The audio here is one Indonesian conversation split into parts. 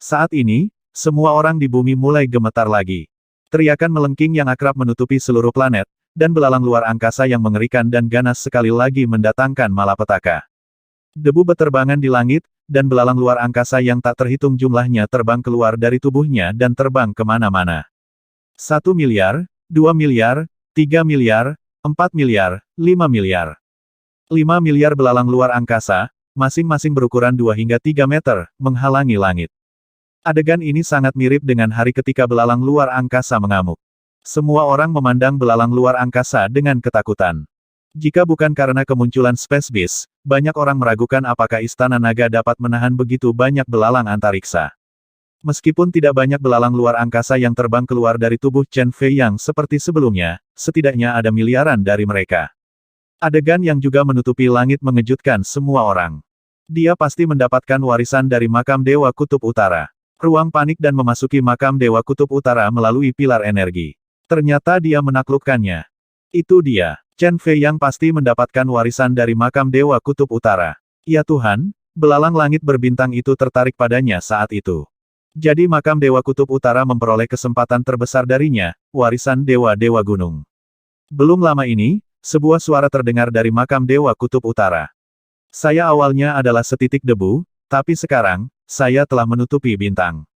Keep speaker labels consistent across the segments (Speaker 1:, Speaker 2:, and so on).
Speaker 1: Saat ini, semua orang di bumi mulai gemetar lagi. Teriakan melengking yang akrab menutupi seluruh planet, dan belalang luar angkasa yang mengerikan dan ganas sekali lagi mendatangkan malapetaka. Debu beterbangan di langit, dan belalang luar angkasa yang tak terhitung jumlahnya terbang keluar dari tubuhnya dan terbang kemana-mana. 1 miliar, 2 miliar, 3 miliar, 4 miliar, 5 miliar. 5 miliar belalang luar angkasa, masing-masing berukuran 2 hingga 3 meter, menghalangi langit. Adegan ini sangat mirip dengan hari ketika belalang luar angkasa mengamuk. Semua orang memandang belalang luar angkasa dengan ketakutan. Jika bukan karena kemunculan Space Beast, banyak orang meragukan apakah Istana Naga dapat menahan begitu banyak belalang antariksa. Meskipun tidak banyak belalang luar angkasa yang terbang keluar dari tubuh Chen Fei yang seperti sebelumnya, setidaknya ada miliaran dari mereka. Adegan yang juga menutupi langit mengejutkan semua orang. Dia pasti mendapatkan warisan dari makam Dewa Kutub Utara. Ruang panik dan memasuki makam Dewa Kutub Utara melalui pilar energi. Ternyata dia menaklukkannya. Itu dia. Chen Fei yang pasti mendapatkan warisan dari makam Dewa Kutub Utara. Ya Tuhan, belalang langit berbintang itu tertarik padanya saat itu. Jadi makam Dewa Kutub Utara memperoleh kesempatan terbesar darinya, warisan Dewa-Dewa Gunung. Belum lama ini, sebuah suara terdengar dari makam Dewa Kutub Utara. Saya awalnya adalah setitik debu, tapi sekarang, saya telah menutupi bintang.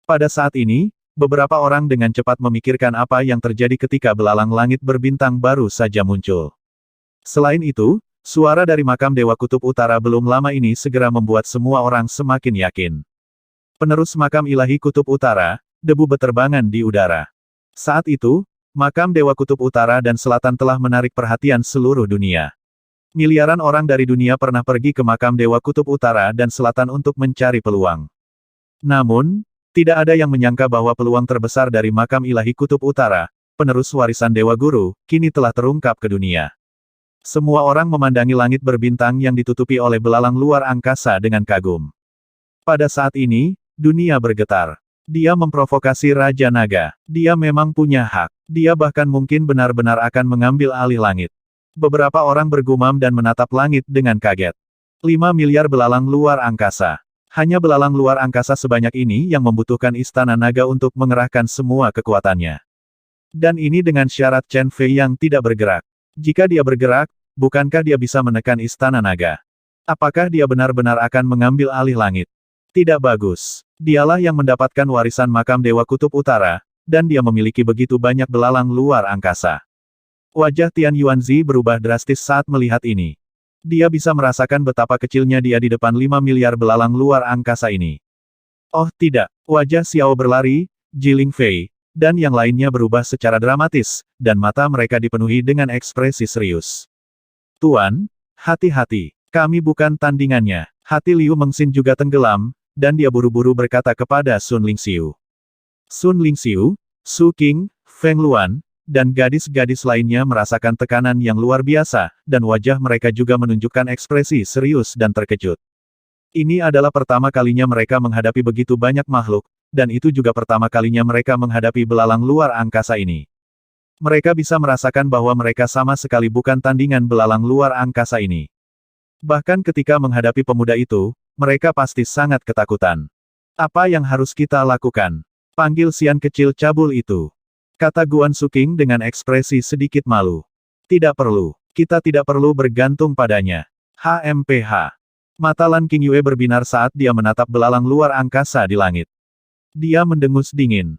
Speaker 1: Pada saat ini, beberapa orang dengan cepat memikirkan apa yang terjadi ketika belalang langit berbintang baru saja muncul. Selain itu, suara dari makam Dewa Kutub Utara belum lama ini segera membuat semua orang semakin yakin. Penerus makam ilahi Kutub Utara, debu beterbangan di udara. Saat itu, makam Dewa Kutub Utara dan Selatan telah menarik perhatian seluruh dunia. Miliaran orang dari dunia pernah pergi ke makam Dewa Kutub Utara dan Selatan untuk mencari peluang. Namun, tidak ada yang menyangka bahwa peluang terbesar dari makam ilahi Kutub Utara, penerus warisan Dewa Guru, kini telah terungkap ke dunia. Semua orang memandangi langit berbintang yang ditutupi oleh belalang luar angkasa dengan kagum. Pada saat ini, dunia bergetar. Dia memprovokasi Raja Naga. Dia memang punya hak. Dia bahkan mungkin benar-benar akan mengambil alih langit. Beberapa orang bergumam dan menatap langit dengan kaget. 5 miliar belalang luar angkasa. Hanya belalang luar angkasa sebanyak ini yang membutuhkan Istana Naga untuk mengerahkan semua kekuatannya. Dan ini dengan syarat Chen Fei yang tidak bergerak. Jika dia bergerak, bukankah dia bisa menekan Istana Naga? Apakah dia benar-benar akan mengambil alih langit? Tidak bagus. Dialah yang mendapatkan warisan makam Dewa Kutub Utara, dan dia memiliki begitu banyak belalang luar angkasa. Wajah Tian Yuanzi berubah drastis saat melihat ini. Dia bisa merasakan betapa kecilnya dia di depan 5 miliar belalang luar angkasa ini. Oh tidak, wajah Xiao berlari, Jiling Fei, dan yang lainnya berubah secara dramatis, dan mata mereka dipenuhi dengan ekspresi serius. Tuan, hati-hati, kami bukan tandingannya. Hati Liu Mengxin juga tenggelam, dan dia buru-buru berkata kepada Sun Lingxiu. Sun Lingxiu, Su Qing, Feng Luan, dan gadis-gadis lainnya merasakan tekanan yang luar biasa, dan wajah mereka juga menunjukkan ekspresi serius dan terkejut. Ini adalah pertama kalinya mereka menghadapi begitu banyak makhluk, dan itu juga pertama kalinya mereka menghadapi belalang luar angkasa ini. Mereka bisa merasakan bahwa mereka sama sekali bukan tandingan belalang luar angkasa ini. Bahkan ketika menghadapi pemuda itu, mereka pasti sangat ketakutan. Apa yang harus kita lakukan? Panggil Sian kecil cabul itu. Kata Guan Suking dengan ekspresi sedikit malu. Tidak perlu. Kita tidak perlu bergantung padanya. HMPH. Mata Lan Qingyue berbinar saat dia menatap belalang luar angkasa di langit. Dia mendengus dingin.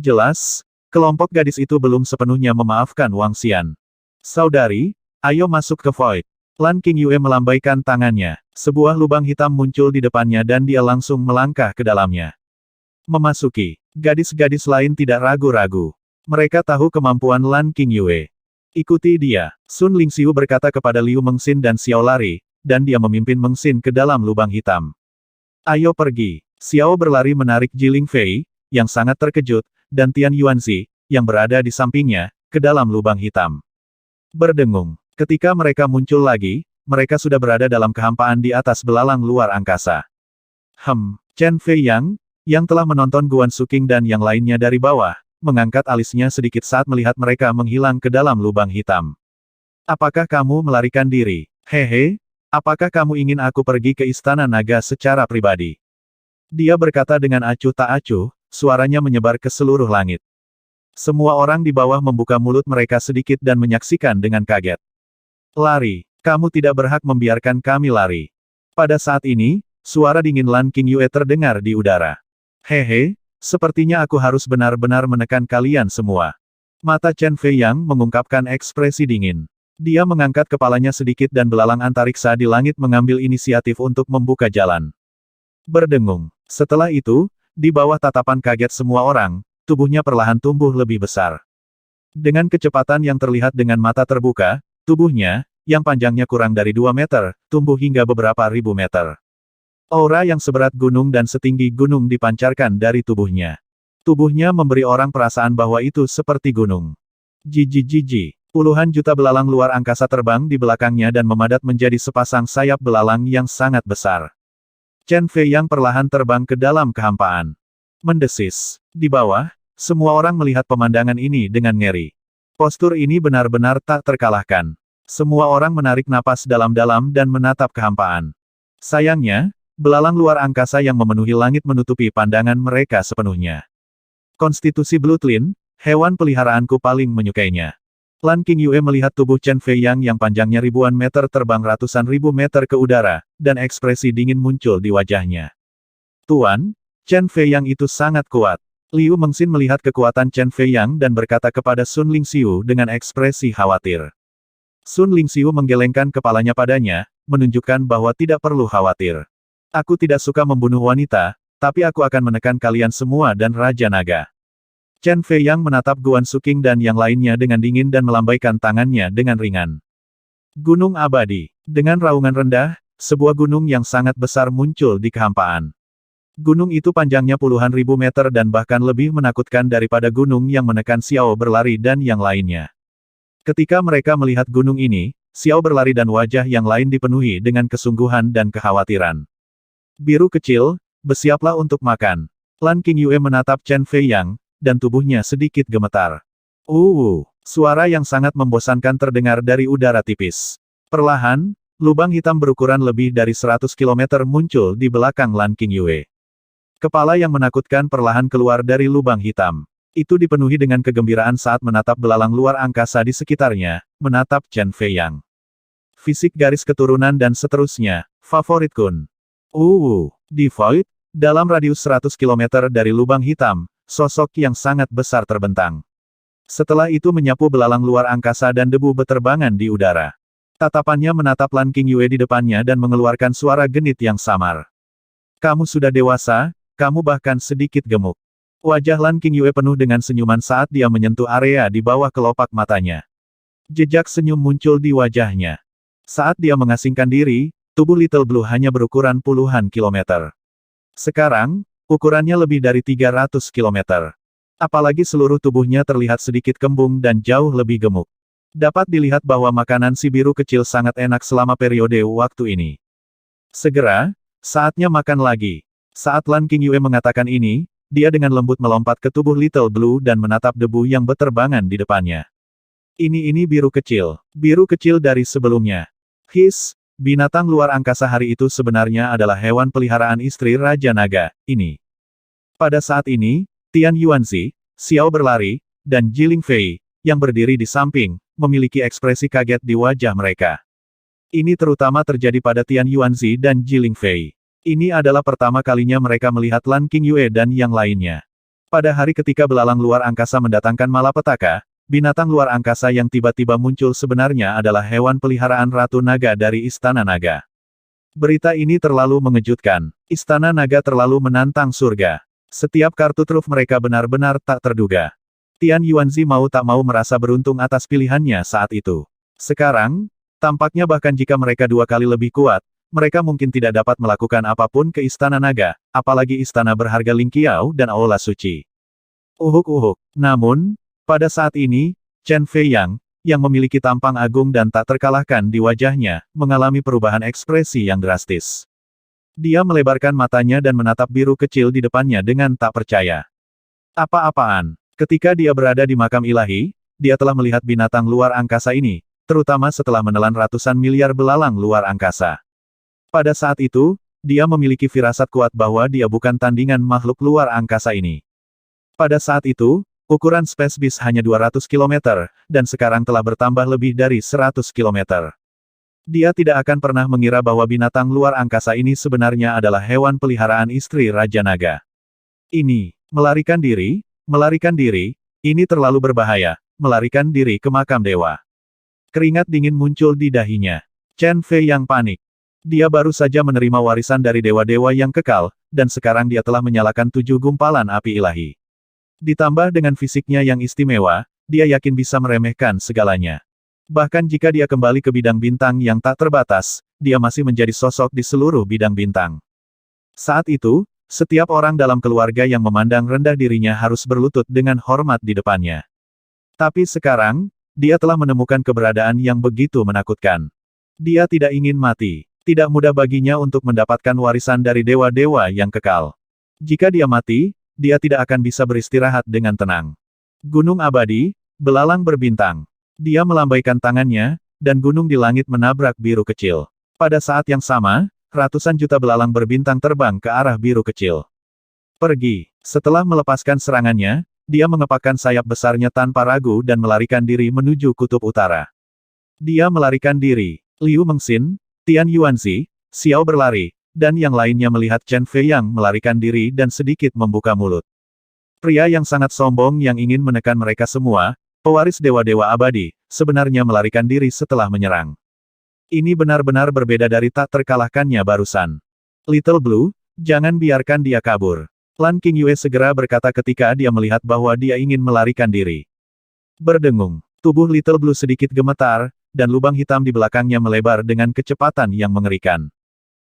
Speaker 1: Jelas, kelompok gadis itu belum sepenuhnya memaafkan Wang Xian. Saudari, ayo masuk ke Void. Lan Qingyue melambaikan tangannya. Sebuah lubang hitam muncul di depannya dan dia langsung melangkah ke dalamnya. Memasuki. Gadis-gadis lain tidak ragu-ragu. Mereka tahu kemampuan Lan Qingyue. Ikuti dia. Sun Lingxiu berkata kepada Liu Mengxin dan Xiao lari, dan dia memimpin Mengxin ke dalam lubang hitam. Ayo pergi. Xiao berlari menarik Jiling Fei, yang sangat terkejut, dan Tian Yuanzi, yang berada di sampingnya, ke dalam lubang hitam. Berdengung. Ketika mereka muncul lagi, mereka sudah berada dalam kehampaan di atas belalang luar angkasa. Chen Fei yang telah menonton Guan Suking dan yang lainnya dari bawah, mengangkat alisnya sedikit saat melihat mereka menghilang ke dalam lubang hitam. Apakah kamu melarikan diri? Hehe, apakah kamu ingin aku pergi ke Istana Naga secara pribadi? Dia berkata dengan acuh tak acuh, suaranya menyebar ke seluruh langit. Semua orang di bawah membuka mulut mereka sedikit dan menyaksikan dengan kaget. Lari, kamu tidak berhak membiarkan kami lari. Pada saat ini, suara dingin Lan Qingyue terdengar di udara. Hehe, sepertinya aku harus benar-benar menekan kalian semua. Mata Chen Fei Yang mengungkapkan ekspresi dingin. Dia mengangkat kepalanya sedikit dan belalang antariksa di langit mengambil inisiatif untuk membuka jalan. Berdengung. Setelah itu, di bawah tatapan kaget semua orang, tubuhnya perlahan tumbuh lebih besar. Dengan kecepatan yang terlihat dengan mata terbuka, tubuhnya, yang panjangnya kurang dari 2 meter, tumbuh hingga beberapa ribu meter. Aura yang seberat gunung dan setinggi gunung dipancarkan dari tubuhnya. Tubuhnya memberi orang perasaan bahwa itu seperti gunung. Jiji. Puluhan juta belalang luar angkasa terbang di belakangnya dan memadat menjadi sepasang sayap belalang yang sangat besar. Chen Fei Yang perlahan terbang ke dalam kehampaan. Mendesis. Di bawah, semua orang melihat pemandangan ini dengan ngeri. Postur ini benar-benar tak terkalahkan. Semua orang menarik napas dalam-dalam dan menatap kehampaan. Sayangnya, belalang luar angkasa yang memenuhi langit menutupi pandangan mereka sepenuhnya. Konstitusi Bloodlin, hewan peliharaanku paling menyukainya. Lan Qingyue melihat tubuh Chen Fei Yang yang panjangnya ribuan meter terbang ratusan ribu meter ke udara, dan ekspresi dingin muncul di wajahnya. Tuan, Chen Fei Yang itu sangat kuat. Liu Mengxin melihat kekuatan Chen Fei Yang dan berkata kepada Sun Lingxiu dengan ekspresi khawatir. Sun Lingxiu menggelengkan kepalanya padanya, menunjukkan bahwa tidak perlu khawatir. Aku tidak suka membunuh wanita, tapi aku akan menekan kalian semua dan Raja Naga. Chen Fei Yang menatap Guan Suking dan yang lainnya dengan dingin dan melambaikan tangannya dengan ringan. Gunung abadi. Dengan raungan rendah, sebuah gunung yang sangat besar muncul di kehampaan. Gunung itu panjangnya puluhan ribu meter dan bahkan lebih menakutkan daripada gunung yang menekan Xiao berlari dan yang lainnya. Ketika mereka melihat gunung ini, Xiao berlari dan wajah yang lain dipenuhi dengan kesungguhan dan kekhawatiran. Biru kecil, bersiaplah untuk makan. Lan Qingyue menatap Chen Fei Yang, dan tubuhnya sedikit gemetar. Suara yang sangat membosankan terdengar dari udara tipis. Perlahan, lubang hitam berukuran lebih dari 100 km muncul di belakang Lan Qingyue. Kepala yang menakutkan perlahan keluar dari lubang hitam. Itu dipenuhi dengan kegembiraan saat menatap belalang luar angkasa di sekitarnya, menatap Chen Fei Yang. Fisik garis keturunan dan seterusnya, favorit Kun. Di Void, dalam radius 100 km dari lubang hitam, sosok yang sangat besar terbentang. Setelah itu menyapu belalang luar angkasa dan debu beterbangan di udara. Tatapannya menatap Lan Qingyue di depannya dan mengeluarkan suara genit yang samar. Kamu sudah dewasa, kamu bahkan sedikit gemuk. Wajah Lan Qingyue penuh dengan senyuman saat dia menyentuh area di bawah kelopak matanya. Jejak senyum muncul di wajahnya. Saat dia mengasingkan diri, tubuh Little Blue hanya berukuran puluhan kilometer. Sekarang, ukurannya lebih dari 300 km. Apalagi seluruh tubuhnya terlihat sedikit kembung dan jauh lebih gemuk. Dapat dilihat bahwa makanan si biru kecil sangat enak selama periode waktu ini. Segera, saatnya makan lagi. Saat Lan Qingyue mengatakan ini, dia dengan lembut melompat ke tubuh Little Blue dan menatap debu yang beterbangan di depannya. Ini biru kecil dari sebelumnya. Binatang luar angkasa hari itu sebenarnya adalah hewan peliharaan istri Raja Naga, ini. Pada saat ini, Tian Yuanzi, Xiao berlari, dan Jiling Fei, yang berdiri di samping, memiliki ekspresi kaget di wajah mereka. Ini terutama terjadi pada Tian Yuanzi dan Jiling Fei. Ini adalah pertama kalinya mereka melihat Lan Qingyue dan yang lainnya. Pada hari ketika belalang luar angkasa mendatangkan malapetaka, binatang luar angkasa yang tiba-tiba muncul sebenarnya adalah hewan peliharaan Ratu Naga dari Istana Naga. Berita ini terlalu mengejutkan. Istana Naga terlalu menantang surga. Setiap kartu truf mereka benar-benar tak terduga. Tian Yuanzi mau tak mau merasa beruntung atas pilihannya saat itu. Sekarang, tampaknya bahkan jika mereka 2 kali lebih kuat, mereka mungkin tidak dapat melakukan apapun ke Istana Naga, apalagi istana berharga Lingqiao dan Aula Suci. Namun, pada saat ini, Chen Fei Yang, yang memiliki tampang agung dan tak terkalahkan di wajahnya, mengalami perubahan ekspresi yang drastis. Dia melebarkan matanya dan menatap biru kecil di depannya dengan tak percaya. Apa-apaan? Ketika dia berada di makam ilahi, dia telah melihat binatang luar angkasa ini, terutama setelah menelan ratusan miliar belalang luar angkasa. Pada saat itu, dia memiliki firasat kuat bahwa dia bukan tandingan makhluk luar angkasa ini. Pada saat itu, ukuran Space Beast hanya 200 km, dan sekarang telah bertambah lebih dari 100 km. Dia tidak akan pernah mengira bahwa binatang luar angkasa ini sebenarnya adalah hewan peliharaan istri Raja Naga. Ini, melarikan diri, ini terlalu berbahaya, melarikan diri ke makam dewa. Keringat dingin muncul di dahinya. Chen Fei yang panik. Dia baru saja menerima warisan dari dewa-dewa yang kekal, dan sekarang dia telah menyalakan 7 gumpalan api ilahi. Ditambah dengan fisiknya yang istimewa, dia yakin bisa meremehkan segalanya. Bahkan jika dia kembali ke bidang bintang yang tak terbatas, dia masih menjadi sosok di seluruh bidang bintang. Saat itu, setiap orang dalam keluarga yang memandang rendah dirinya harus berlutut dengan hormat di depannya. Tapi sekarang, dia telah menemukan keberadaan yang begitu menakutkan. Dia tidak ingin mati. Tidak mudah baginya untuk mendapatkan warisan dari dewa-dewa yang kekal. Jika dia mati, dia tidak akan bisa beristirahat dengan tenang. Gunung abadi, belalang berbintang. Dia melambaikan tangannya, dan gunung di langit menabrak biru kecil. Pada saat yang sama, ratusan juta belalang berbintang terbang ke arah biru kecil. Pergi. Setelah melepaskan serangannya, dia mengepakkan sayap besarnya tanpa ragu dan melarikan diri menuju kutub utara. Dia melarikan diri. Liu Mengxin, Tian Yuanzi, Xiao berlari, dan yang lainnya melihat Chen Fei yang melarikan diri dan sedikit membuka mulut. Pria yang sangat sombong yang ingin menekan mereka semua, pewaris dewa-dewa abadi, sebenarnya melarikan diri setelah menyerang. Ini benar-benar berbeda dari tak terkalahkannya barusan. Little Blue, jangan biarkan dia kabur. Lan Qingyue segera berkata ketika dia melihat bahwa dia ingin melarikan diri. Berdengung, tubuh Little Blue sedikit gemetar, dan lubang hitam di belakangnya melebar dengan kecepatan yang mengerikan.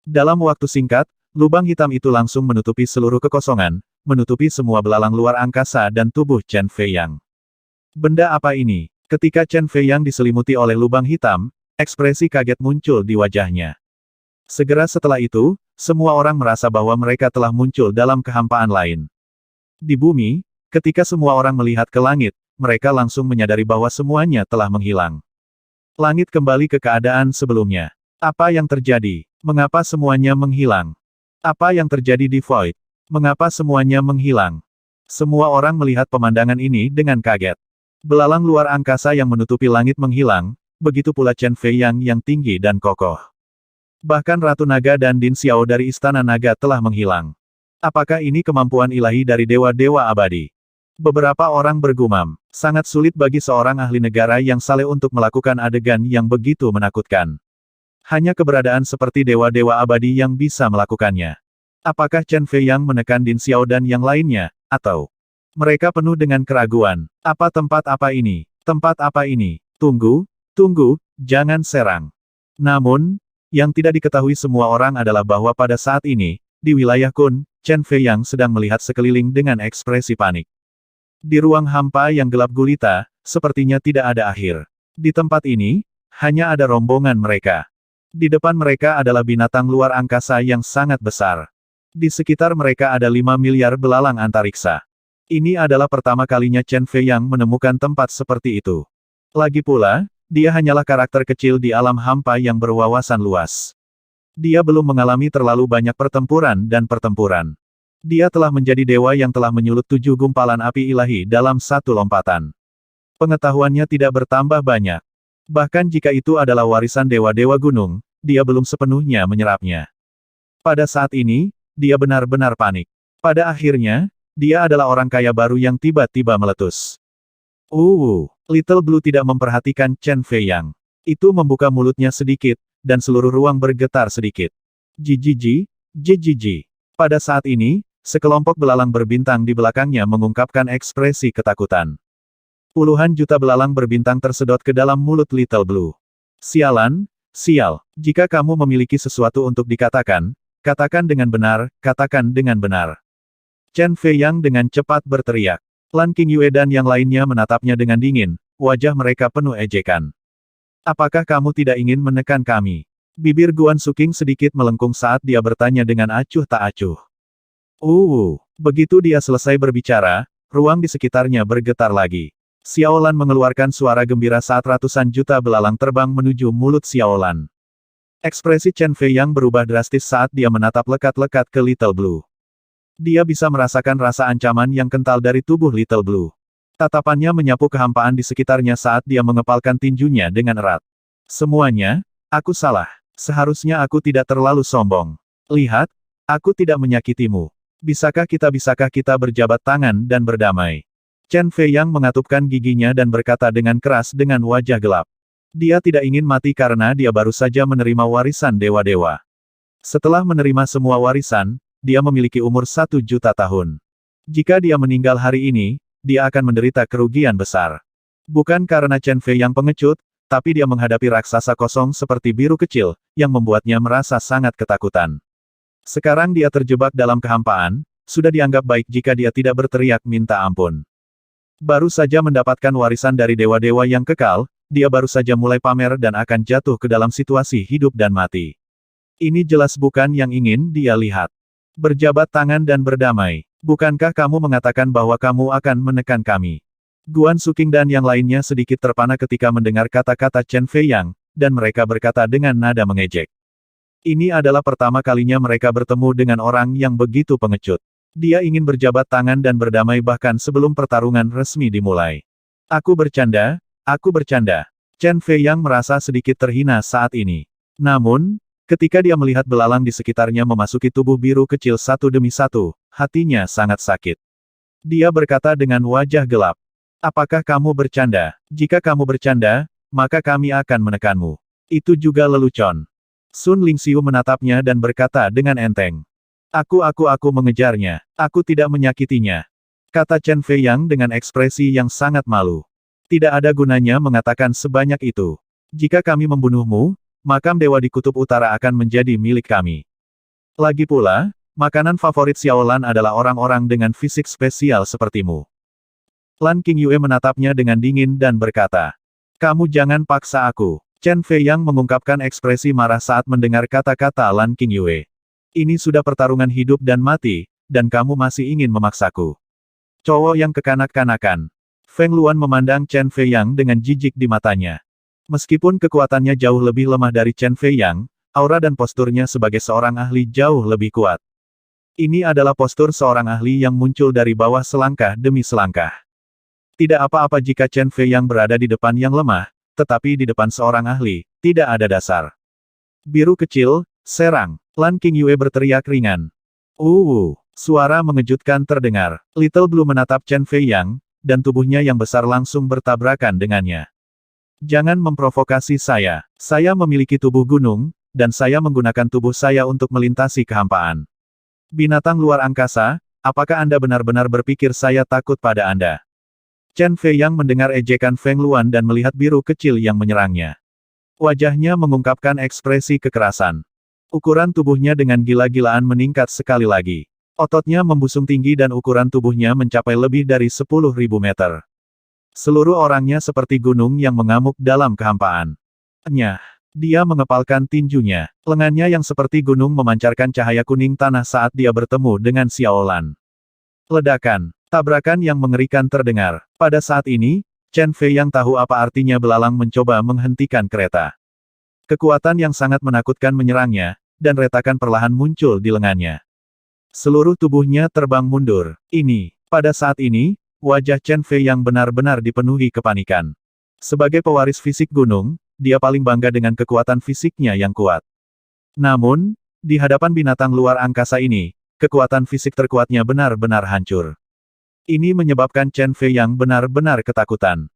Speaker 1: Dalam waktu singkat, lubang hitam itu langsung menutupi seluruh kekosongan, menutupi semua belalang luar angkasa dan tubuh Chen Fei Yang. Benda apa ini? Ketika Chen Fei Yang diselimuti oleh lubang hitam, ekspresi kaget muncul di wajahnya. Segera setelah itu, semua orang merasa bahwa mereka telah muncul dalam kehampaan lain. Di bumi, ketika semua orang melihat ke langit, mereka langsung menyadari bahwa semuanya telah menghilang. Langit kembali ke keadaan sebelumnya. Apa yang terjadi? Mengapa semuanya menghilang? Apa yang terjadi di Void? Mengapa semuanya menghilang? Semua orang melihat pemandangan ini dengan kaget. Belalang luar angkasa yang menutupi langit menghilang, begitu pula Chen Fei yang tinggi dan kokoh. Bahkan Ratu Naga dan Din Xiao dari Istana Naga telah menghilang. Apakah ini kemampuan ilahi dari dewa-dewa abadi? Beberapa orang bergumam, sangat sulit bagi seorang ahli negara yang saleh untuk melakukan adegan yang begitu menakutkan. Hanya keberadaan seperti dewa-dewa abadi yang bisa melakukannya. Apakah Chen Fei yang menekan Din Xiao dan yang lainnya, atau mereka penuh dengan keraguan? Apa tempat apa ini? Tempat apa ini? Tunggu, jangan serang. Namun, yang tidak diketahui semua orang adalah bahwa pada saat ini, di wilayah Kun, Chen Fei yang sedang melihat sekeliling dengan ekspresi panik. Di ruang hampa yang gelap gulita, sepertinya tidak ada akhir. Di tempat ini, hanya ada rombongan mereka. Di depan mereka adalah binatang luar angkasa yang sangat besar. Di sekitar mereka ada 5 miliar belalang antariksa. Ini adalah pertama kalinya Chen Fei yang menemukan tempat seperti itu. Lagi pula, dia hanyalah karakter kecil di alam hampa yang berwawasan luas. Dia belum mengalami terlalu banyak pertempuran dan pertempuran. Dia telah menjadi dewa yang telah menyulut 7 gumpalan api ilahi dalam satu lompatan. Pengetahuannya tidak bertambah banyak. Bahkan jika itu adalah warisan dewa-dewa gunung, dia belum sepenuhnya menyerapnya. Pada saat ini, dia benar-benar panik. Pada akhirnya, dia adalah orang kaya baru yang tiba-tiba meletus. Little Blue tidak memperhatikan Chen Fei Yang. Itu membuka mulutnya sedikit, dan seluruh ruang bergetar sedikit. Jijiji. Pada saat ini, sekelompok belalang berbintang di belakangnya mengungkapkan ekspresi ketakutan. Puluhan juta belalang berbintang tersedot ke dalam mulut Little Blue. Sialan, sial. Jika kamu memiliki sesuatu untuk dikatakan, katakan dengan benar, katakan dengan benar. Chen Fei Yang dengan cepat berteriak. Lan Qingyue dan yang lainnya menatapnya dengan dingin, wajah mereka penuh ejekan. Apakah kamu tidak ingin menekan kami? Bibir Guan Suking sedikit melengkung saat dia bertanya dengan acuh tak acuh. Begitu dia selesai berbicara, ruang di sekitarnya bergetar lagi. Xiaolan mengeluarkan suara gembira saat ratusan juta belalang terbang menuju mulut Xiaolan. Ekspresi Chen Fei yang berubah drastis saat dia menatap lekat-lekat ke Little Blue. Dia bisa merasakan rasa ancaman yang kental dari tubuh Little Blue. Tatapannya menyapu kehampaan di sekitarnya saat dia mengepalkan tinjunya dengan erat. Semuanya, aku salah. Seharusnya aku tidak terlalu sombong. Lihat, aku tidak menyakitimu. Bisakah kita berjabat tangan dan berdamai? Chen Fei yang mengatupkan giginya dan berkata dengan keras dengan wajah gelap. Dia tidak ingin mati karena dia baru saja menerima warisan dewa-dewa. Setelah menerima semua warisan, dia memiliki umur 1.000.000 tahun. Jika dia meninggal hari ini, dia akan menderita kerugian besar. Bukan karena Chen Fei yang pengecut, tapi dia menghadapi raksasa kosong seperti biru kecil, yang membuatnya merasa sangat ketakutan. Sekarang dia terjebak dalam kehampaan, sudah dianggap baik jika dia tidak berteriak minta ampun. Baru saja mendapatkan warisan dari dewa-dewa yang kekal, dia baru saja mulai pamer dan akan jatuh ke dalam situasi hidup dan mati. Ini jelas bukan yang ingin dia lihat. Berjabat tangan dan berdamai. Bukankah kamu mengatakan bahwa kamu akan menekan kami? Guan Suking dan yang lainnya sedikit terpana ketika mendengar kata-kata Chen Fei Yang, dan mereka berkata dengan nada mengejek. Ini adalah pertama kalinya mereka bertemu dengan orang yang begitu pengecut. Dia ingin berjabat tangan dan berdamai bahkan sebelum pertarungan resmi dimulai. Aku bercanda. Chen Fei Yang merasa sedikit terhina saat ini. Namun, ketika dia melihat belalang di sekitarnya memasuki tubuh biru kecil satu demi satu, hatinya sangat sakit. Dia berkata dengan wajah gelap. Apakah kamu bercanda? Jika kamu bercanda, maka kami akan menekanmu. Itu juga lelucon. Sun Lingxiu menatapnya dan berkata dengan enteng. Aku mengejarnya. Aku tidak menyakitinya. Kata Chen Fei Yang dengan ekspresi yang sangat malu. Tidak ada gunanya mengatakan sebanyak itu. Jika kami membunuhmu, makam dewa di Kutub Utara akan menjadi milik kami. Lagi pula, makanan favorit Xiaolan adalah orang-orang dengan fisik spesial sepertimu. Lan Qingyue menatapnya dengan dingin dan berkata, kamu jangan paksa aku. Chen Fei Yang mengungkapkan ekspresi marah saat mendengar kata-kata Lan Qingyue. Ini sudah pertarungan hidup dan mati, dan kamu masih ingin memaksaku. Cowok yang kekanak-kanakan. Feng Luan memandang Chen Fei Yang dengan jijik di matanya. Meskipun kekuatannya jauh lebih lemah dari Chen Fei Yang, aura dan posturnya sebagai seorang ahli jauh lebih kuat. Ini adalah postur seorang ahli yang muncul dari bawah selangkah demi selangkah. Tidak apa-apa jika Chen Fei Yang berada di depan yang lemah, tetapi di depan seorang ahli, tidak ada dasar. Biru kecil, serang. Lan Qingyue berteriak ringan. Suara mengejutkan terdengar. Little Blue menatap Chen Fei Yang, dan tubuhnya yang besar langsung bertabrakan dengannya. Jangan memprovokasi saya. Saya memiliki tubuh gunung, dan saya menggunakan tubuh saya untuk melintasi kehampaan. Binatang luar angkasa, apakah Anda benar-benar berpikir saya takut pada Anda? Chen Fei Yang mendengar ejekan Feng Luan dan melihat biru kecil yang menyerangnya. Wajahnya mengungkapkan ekspresi kekerasan. Ukuran tubuhnya dengan gila-gilaan meningkat sekali lagi. Ototnya membusung tinggi dan ukuran tubuhnya mencapai lebih dari 10.000 meter. Seluruh orangnya seperti gunung yang mengamuk dalam kehampaan. Nyah. Dia mengepalkan tinjunya. Lengannya yang seperti gunung memancarkan cahaya kuning tanah saat dia bertemu dengan Xiaolan. Ledakan. Tabrakan yang mengerikan terdengar. Pada saat ini, Chen Fei Yang tahu apa artinya belalang mencoba menghentikan kereta. Kekuatan yang sangat menakutkan menyerangnya, dan retakan perlahan muncul di lengannya. Seluruh tubuhnya terbang mundur. Pada saat ini, wajah Chen Fei Yang benar-benar dipenuhi kepanikan. Sebagai pewaris fisik gunung, dia paling bangga dengan kekuatan fisiknya yang kuat. Namun, di hadapan binatang luar angkasa ini, kekuatan fisik terkuatnya benar-benar hancur. Ini menyebabkan Chen Fei Yang benar-benar ketakutan.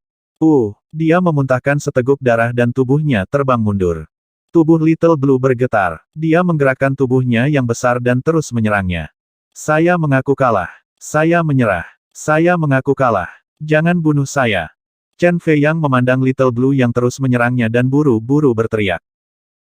Speaker 1: Dia memuntahkan seteguk darah dan tubuhnya terbang mundur. Tubuh Little Blue bergetar. Dia menggerakkan tubuhnya yang besar dan terus menyerangnya. Saya mengaku kalah. Saya menyerah. Saya mengaku kalah. Jangan bunuh saya. Chen Fei Yang memandang Little Blue yang terus menyerangnya dan buru-buru berteriak.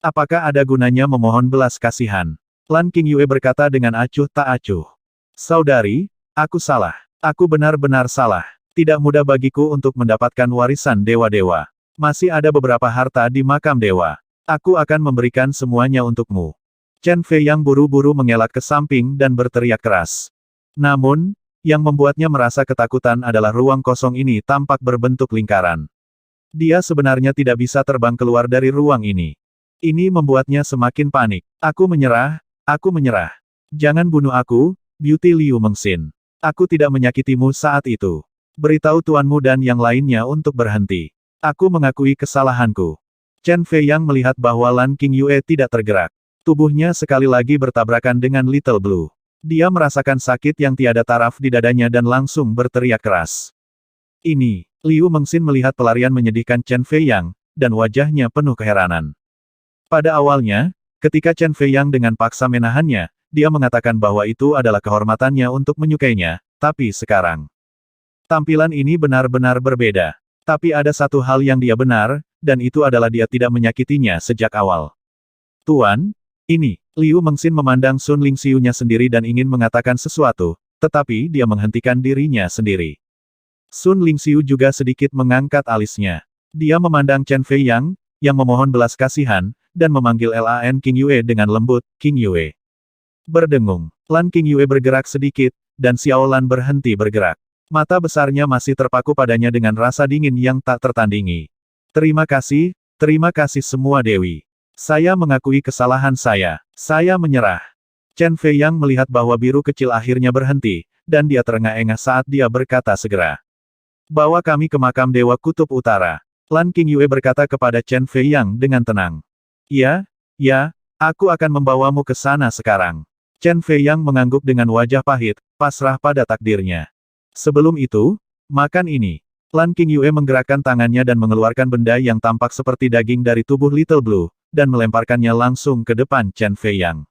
Speaker 1: Apakah ada gunanya memohon belas kasihan? Lan Qingyue berkata dengan acuh tak acuh. Saudari, aku salah. Aku benar-benar salah. Tidak mudah bagiku untuk mendapatkan warisan dewa-dewa. Masih ada beberapa harta di makam dewa. Aku akan memberikan semuanya untukmu. Chen Fei Yang buru-buru mengelak ke samping dan berteriak keras. Namun, yang membuatnya merasa ketakutan adalah ruang kosong ini tampak berbentuk lingkaran. Dia sebenarnya tidak bisa terbang keluar dari ruang ini. Ini membuatnya semakin panik. Aku menyerah, aku menyerah. Jangan bunuh aku, Beauty Liu Mengxin. Aku tidak menyakitimu saat itu. Beritahu tuanmu dan yang lainnya untuk berhenti. Aku mengakui kesalahanku. Chen Fei yang melihat bahwa Lan Qingyue tidak tergerak. Tubuhnya sekali lagi bertabrakan dengan Little Blue. Dia merasakan sakit yang tiada taraf di dadanya dan langsung berteriak keras. Ini, Liu Mengxin melihat pelarian menyedihkan Chen Fei Yang, dan wajahnya penuh keheranan. Pada awalnya, ketika Chen Fei Yang dengan paksa menahannya, dia mengatakan bahwa itu adalah kehormatannya untuk menyukainya, tapi sekarang. Tampilan ini benar-benar berbeda. Tapi ada satu hal yang dia benar, dan itu adalah dia tidak menyakitinya sejak awal. Tuan, ini, Liu Mengxin memandang Sun Lingxiu-nya sendiri dan ingin mengatakan sesuatu, tetapi dia menghentikan dirinya sendiri. Sun Lingxiu juga sedikit mengangkat alisnya. Dia memandang Chen Fei Yang, yang memohon belas kasihan, dan memanggil Lan Qingyue dengan lembut, Qingyue. Berdengung, Lan Qingyue bergerak sedikit, dan Xiao Lan berhenti bergerak. Mata besarnya masih terpaku padanya dengan rasa dingin yang tak tertandingi. Terima kasih semua dewi. Saya mengakui kesalahan saya menyerah. Chen Fei Yang melihat bahwa biru kecil akhirnya berhenti, dan dia terengah-engah saat dia berkata segera. Bawa kami ke makam Dewa Kutub Utara. Lan Qingyue berkata kepada Chen Fei Yang dengan tenang. Ya, aku akan membawamu ke sana sekarang. Chen Fei Yang mengangguk dengan wajah pahit, pasrah pada takdirnya. Sebelum itu, makan ini. Lan Qingyue menggerakkan tangannya dan mengeluarkan benda yang tampak seperti daging dari tubuh Little Blue, dan melemparkannya langsung ke depan Chen Fei Yang.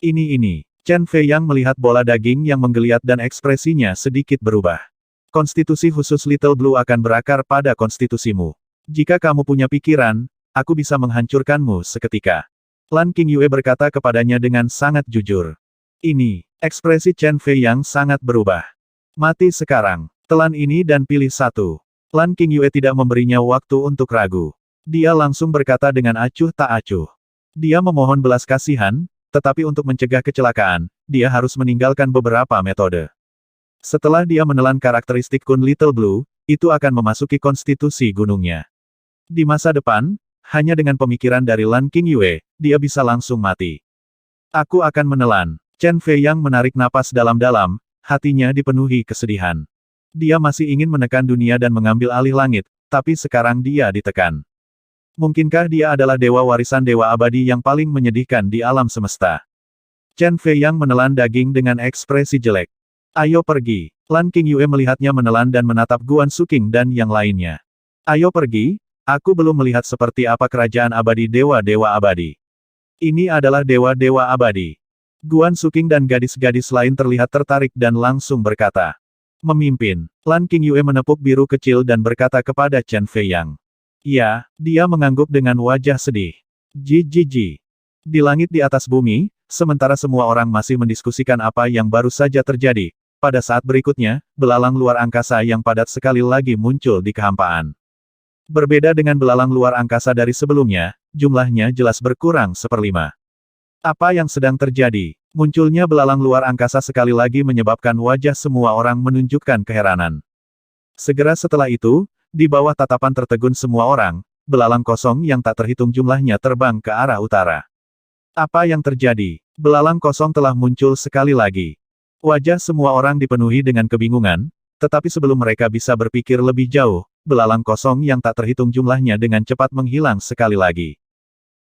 Speaker 1: Ini. Chen Fei Yang melihat bola daging yang menggeliat dan ekspresinya sedikit berubah. Konstitusi khusus Little Blue akan berakar pada konstitusimu. Jika kamu punya pikiran, aku bisa menghancurkanmu seketika. Lan Qingyue berkata kepadanya dengan sangat jujur. Ini, ekspresi Chen Fei Yang sangat berubah. Mati sekarang. Telan ini dan pilih satu. Lan Qingyue tidak memberinya waktu untuk ragu. Dia langsung berkata dengan acuh tak acuh. Dia memohon belas kasihan, tetapi untuk mencegah kecelakaan, dia harus meninggalkan beberapa metode. Setelah dia menelan karakteristik Kun Little Blue, itu akan memasuki konstitusi gunungnya. Di masa depan, hanya dengan pemikiran dari Lan Qingyue, dia bisa langsung mati. Aku akan menelan. Chen Fei Yang menarik napas dalam-dalam, hatinya dipenuhi kesedihan. Dia masih ingin menekan dunia dan mengambil alih langit, tapi sekarang dia ditekan. Mungkinkah dia adalah dewa warisan dewa abadi yang paling menyedihkan di alam semesta? Chen Fei Yang menelan daging dengan ekspresi jelek. Ayo pergi. Lan Qingyue melihatnya menelan dan menatap Guan Suking dan yang lainnya. Ayo pergi. Aku belum melihat seperti apa kerajaan abadi dewa-dewa abadi. Ini adalah dewa-dewa abadi. Guan Suking dan gadis-gadis lain terlihat tertarik dan langsung berkata. Memimpin. Lan Qingyue menepuk biru kecil dan berkata kepada Chen Fei Yang. Ya, dia mengangguk dengan wajah sedih. Ji. Di langit di atas bumi, sementara semua orang masih mendiskusikan apa yang baru saja terjadi, pada saat berikutnya, belalang luar angkasa yang padat sekali lagi muncul di kehampaan. Berbeda dengan belalang luar angkasa dari sebelumnya, jumlahnya jelas berkurang seperlima. Apa yang sedang terjadi? Munculnya belalang luar angkasa sekali lagi menyebabkan wajah semua orang menunjukkan keheranan. Segera setelah itu, di bawah tatapan tertegun semua orang, belalang kosong yang tak terhitung jumlahnya terbang ke arah utara. Apa yang terjadi? Belalang kosong telah muncul sekali lagi. Wajah semua orang dipenuhi dengan kebingungan, tetapi sebelum mereka bisa berpikir lebih jauh, belalang kosong yang tak terhitung jumlahnya dengan cepat menghilang sekali lagi.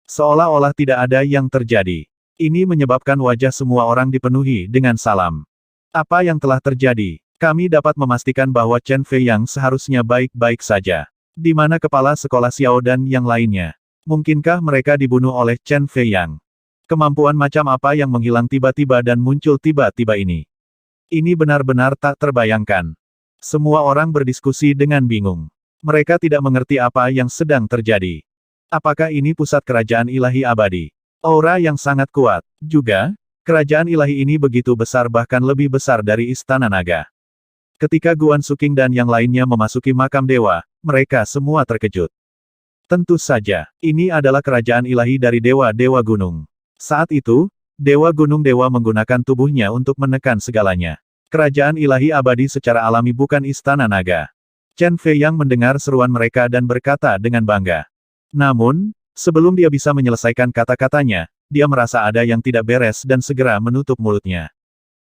Speaker 1: Seolah-olah tidak ada yang terjadi. Ini menyebabkan wajah semua orang dipenuhi dengan salam. Apa yang telah terjadi? Kami dapat memastikan bahwa Chen Fei Yang seharusnya baik-baik saja. Di mana kepala sekolah Xiao dan yang lainnya? Mungkinkah mereka dibunuh oleh Chen Fei Yang? Kemampuan macam apa yang menghilang tiba-tiba dan muncul tiba-tiba ini? Ini benar-benar tak terbayangkan. Semua orang berdiskusi dengan bingung. Mereka tidak mengerti apa yang sedang terjadi. Apakah ini pusat kerajaan ilahi abadi? Aura yang sangat kuat. Juga, kerajaan ilahi ini begitu besar bahkan lebih besar dari Istana Naga. Ketika Guan Suking dan yang lainnya memasuki makam dewa, mereka semua terkejut. Tentu saja, ini adalah kerajaan ilahi dari dewa-dewa gunung. Saat itu, Dewa Gunung Dewa menggunakan tubuhnya untuk menekan segalanya. Kerajaan ilahi abadi secara alami bukan Istana Naga. Chen Fei Yang mendengar seruan mereka dan berkata dengan bangga. Namun, Sebelum dia bisa menyelesaikan kata-katanya, dia merasa ada yang tidak beres dan segera menutup mulutnya.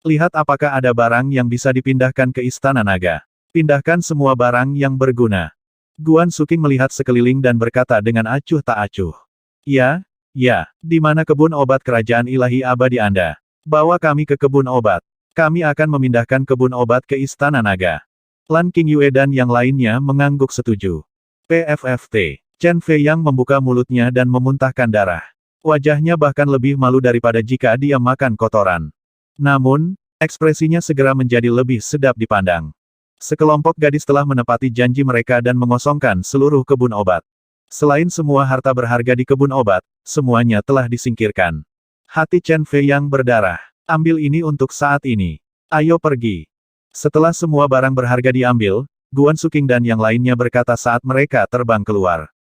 Speaker 1: Lihat apakah ada barang yang bisa dipindahkan ke Istana Naga. Pindahkan semua barang yang berguna. Guan Suking melihat sekeliling dan berkata dengan acuh tak acuh. Ya, ya, di mana kebun obat kerajaan ilahi abadi Anda? Bawa kami ke kebun obat. Kami akan memindahkan kebun obat ke Istana Naga. Lan King Yue dan yang lainnya mengangguk setuju. PFFT. Chen Fei yang membuka mulutnya dan memuntahkan darah. Wajahnya bahkan lebih malu daripada jika dia makan kotoran. Namun, ekspresinya segera menjadi lebih sedap dipandang. Sekelompok gadis telah menepati janji mereka dan mengosongkan seluruh kebun obat. Selain semua harta berharga di kebun obat, semuanya telah disingkirkan. Hati Chen Fei yang berdarah. Ambil ini untuk saat ini. Ayo pergi. Setelah semua barang berharga diambil, Guan Suking dan yang lainnya berkata saat mereka terbang keluar.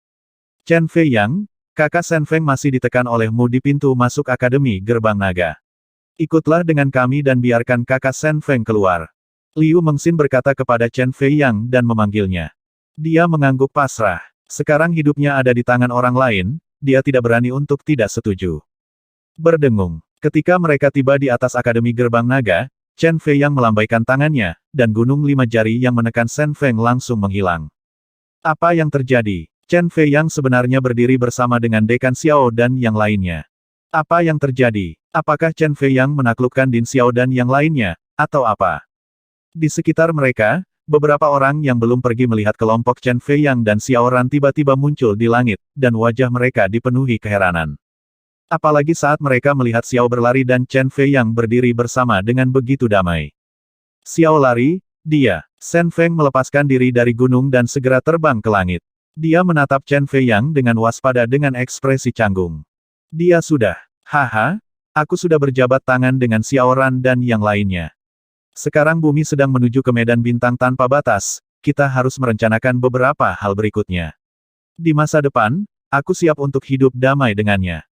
Speaker 1: Chen Fei Yang, kakak Shen Feng masih ditekan olehmu di pintu masuk Akademi Gerbang Naga. Ikutlah dengan kami dan biarkan kakak Shen Feng keluar. Liu Mengxin berkata kepada Chen Fei Yang dan memanggilnya. Dia mengangguk pasrah. Sekarang hidupnya ada di tangan orang lain, dia tidak berani untuk tidak setuju. Berdengung. Ketika mereka tiba di atas Akademi Gerbang Naga, Chen Fei Yang melambaikan tangannya, dan gunung 5 jari yang menekan Shen Feng langsung menghilang. Apa yang terjadi? Chen Fei Yang sebenarnya berdiri bersama dengan Dekan Xiao dan yang lainnya. Apa yang terjadi? Apakah Chen Fei Yang menaklukkan Din Xiao dan yang lainnya, atau apa? Di sekitar mereka, beberapa orang yang belum pergi melihat kelompok Chen Fei Yang dan Xiao Ran tiba-tiba muncul di langit, dan wajah mereka dipenuhi keheranan. Apalagi saat mereka melihat Xiao berlari dan Chen Fei Yang berdiri bersama dengan begitu damai. Xiao lari, dia. Shen Feng melepaskan diri dari gunung dan segera terbang ke langit. Dia menatap Chen Fei Yang dengan waspada dengan ekspresi canggung. Dia sudah. Haha, aku sudah berjabat tangan dengan Xiao Ran dan yang lainnya. Sekarang bumi sedang menuju ke medan bintang tanpa batas, kita harus merencanakan beberapa hal berikutnya. Di masa depan, aku siap untuk hidup damai dengannya.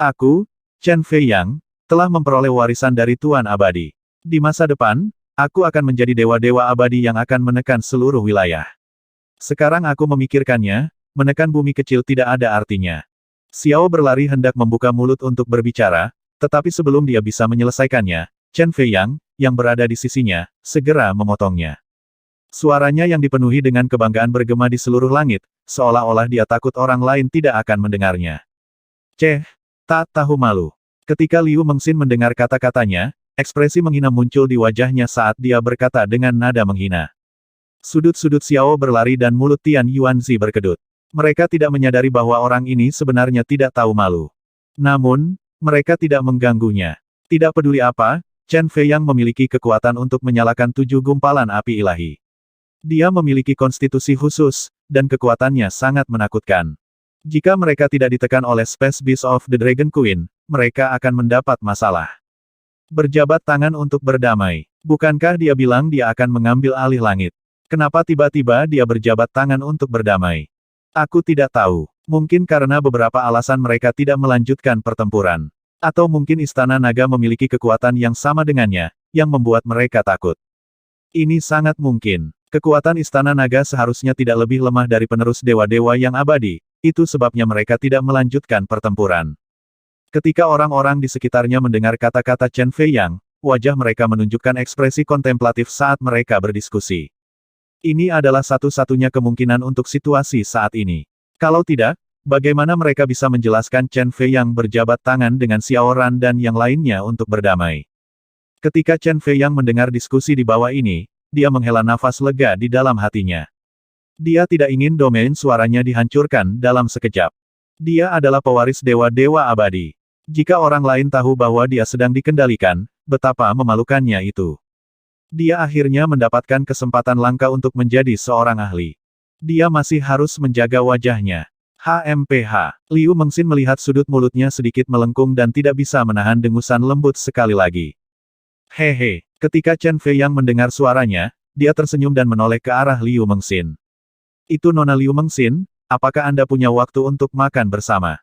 Speaker 1: Aku, Chen Fei Yang, telah memperoleh warisan dari Tuan Abadi. Di masa depan, aku akan menjadi dewa-dewa abadi yang akan menekan seluruh wilayah. Sekarang aku memikirkannya, menekan bumi kecil tidak ada artinya. Xiao berlari hendak membuka mulut untuk berbicara, tetapi sebelum dia bisa menyelesaikannya, Chen Fei Yang, yang berada di sisinya, segera memotongnya. Suaranya yang dipenuhi dengan kebanggaan bergema di seluruh langit, seolah-olah dia takut orang lain tidak akan mendengarnya. Tak tahu malu. Ketika Liu Mengxin mendengar kata-katanya, ekspresi menghina muncul di wajahnya saat dia berkata dengan nada menghina. Sudut-sudut Xiao berlari dan mulut Tian Yuanzi berkedut. Mereka tidak menyadari bahwa orang ini sebenarnya tidak tahu malu. Namun, mereka tidak mengganggunya. Tidak peduli apa, Chen Fei Yang memiliki kekuatan untuk menyalakan 7 gumpalan api ilahi. Dia memiliki konstitusi khusus, dan kekuatannya sangat menakutkan. Jika mereka tidak ditekan oleh Space Beast of the Dragon Queen, mereka akan mendapat masalah. Berjabat tangan untuk berdamai. Bukankah dia bilang dia akan mengambil alih langit? Kenapa tiba-tiba dia berjabat tangan untuk berdamai? Aku tidak tahu. Mungkin karena beberapa alasan mereka tidak melanjutkan pertempuran. Atau mungkin Istana Naga memiliki kekuatan yang sama dengannya, yang membuat mereka takut. Ini sangat mungkin. Kekuatan Istana Naga seharusnya tidak lebih lemah dari penerus dewa-dewa yang abadi, itu sebabnya mereka tidak melanjutkan pertempuran. Ketika orang-orang di sekitarnya mendengar kata-kata Chen Fei Yang, wajah mereka menunjukkan ekspresi kontemplatif saat mereka berdiskusi. Ini adalah satu-satunya kemungkinan untuk situasi saat ini. Kalau tidak, bagaimana mereka bisa menjelaskan Chen Fei Yang berjabat tangan dengan Xiao Ran dan yang lainnya untuk berdamai? Ketika Chen Fei Yang mendengar diskusi di bawah ini, dia menghela nafas lega di dalam hatinya. Dia tidak ingin domain suaranya dihancurkan dalam sekejap. Dia adalah pewaris dewa-dewa abadi. Jika orang lain tahu bahwa dia sedang dikendalikan, betapa memalukannya itu. Dia akhirnya mendapatkan kesempatan langka untuk menjadi seorang ahli. Dia masih harus menjaga wajahnya. HMPH. Liu Mengxin melihat sudut mulutnya sedikit melengkung dan tidak bisa menahan dengusan lembut sekali lagi. Hehe. Ketika Chen Fei Yang mendengar suaranya, dia tersenyum dan menoleh ke arah Liu Mengxin. Itu Nona Liu Mengxin, apakah Anda punya waktu untuk makan bersama?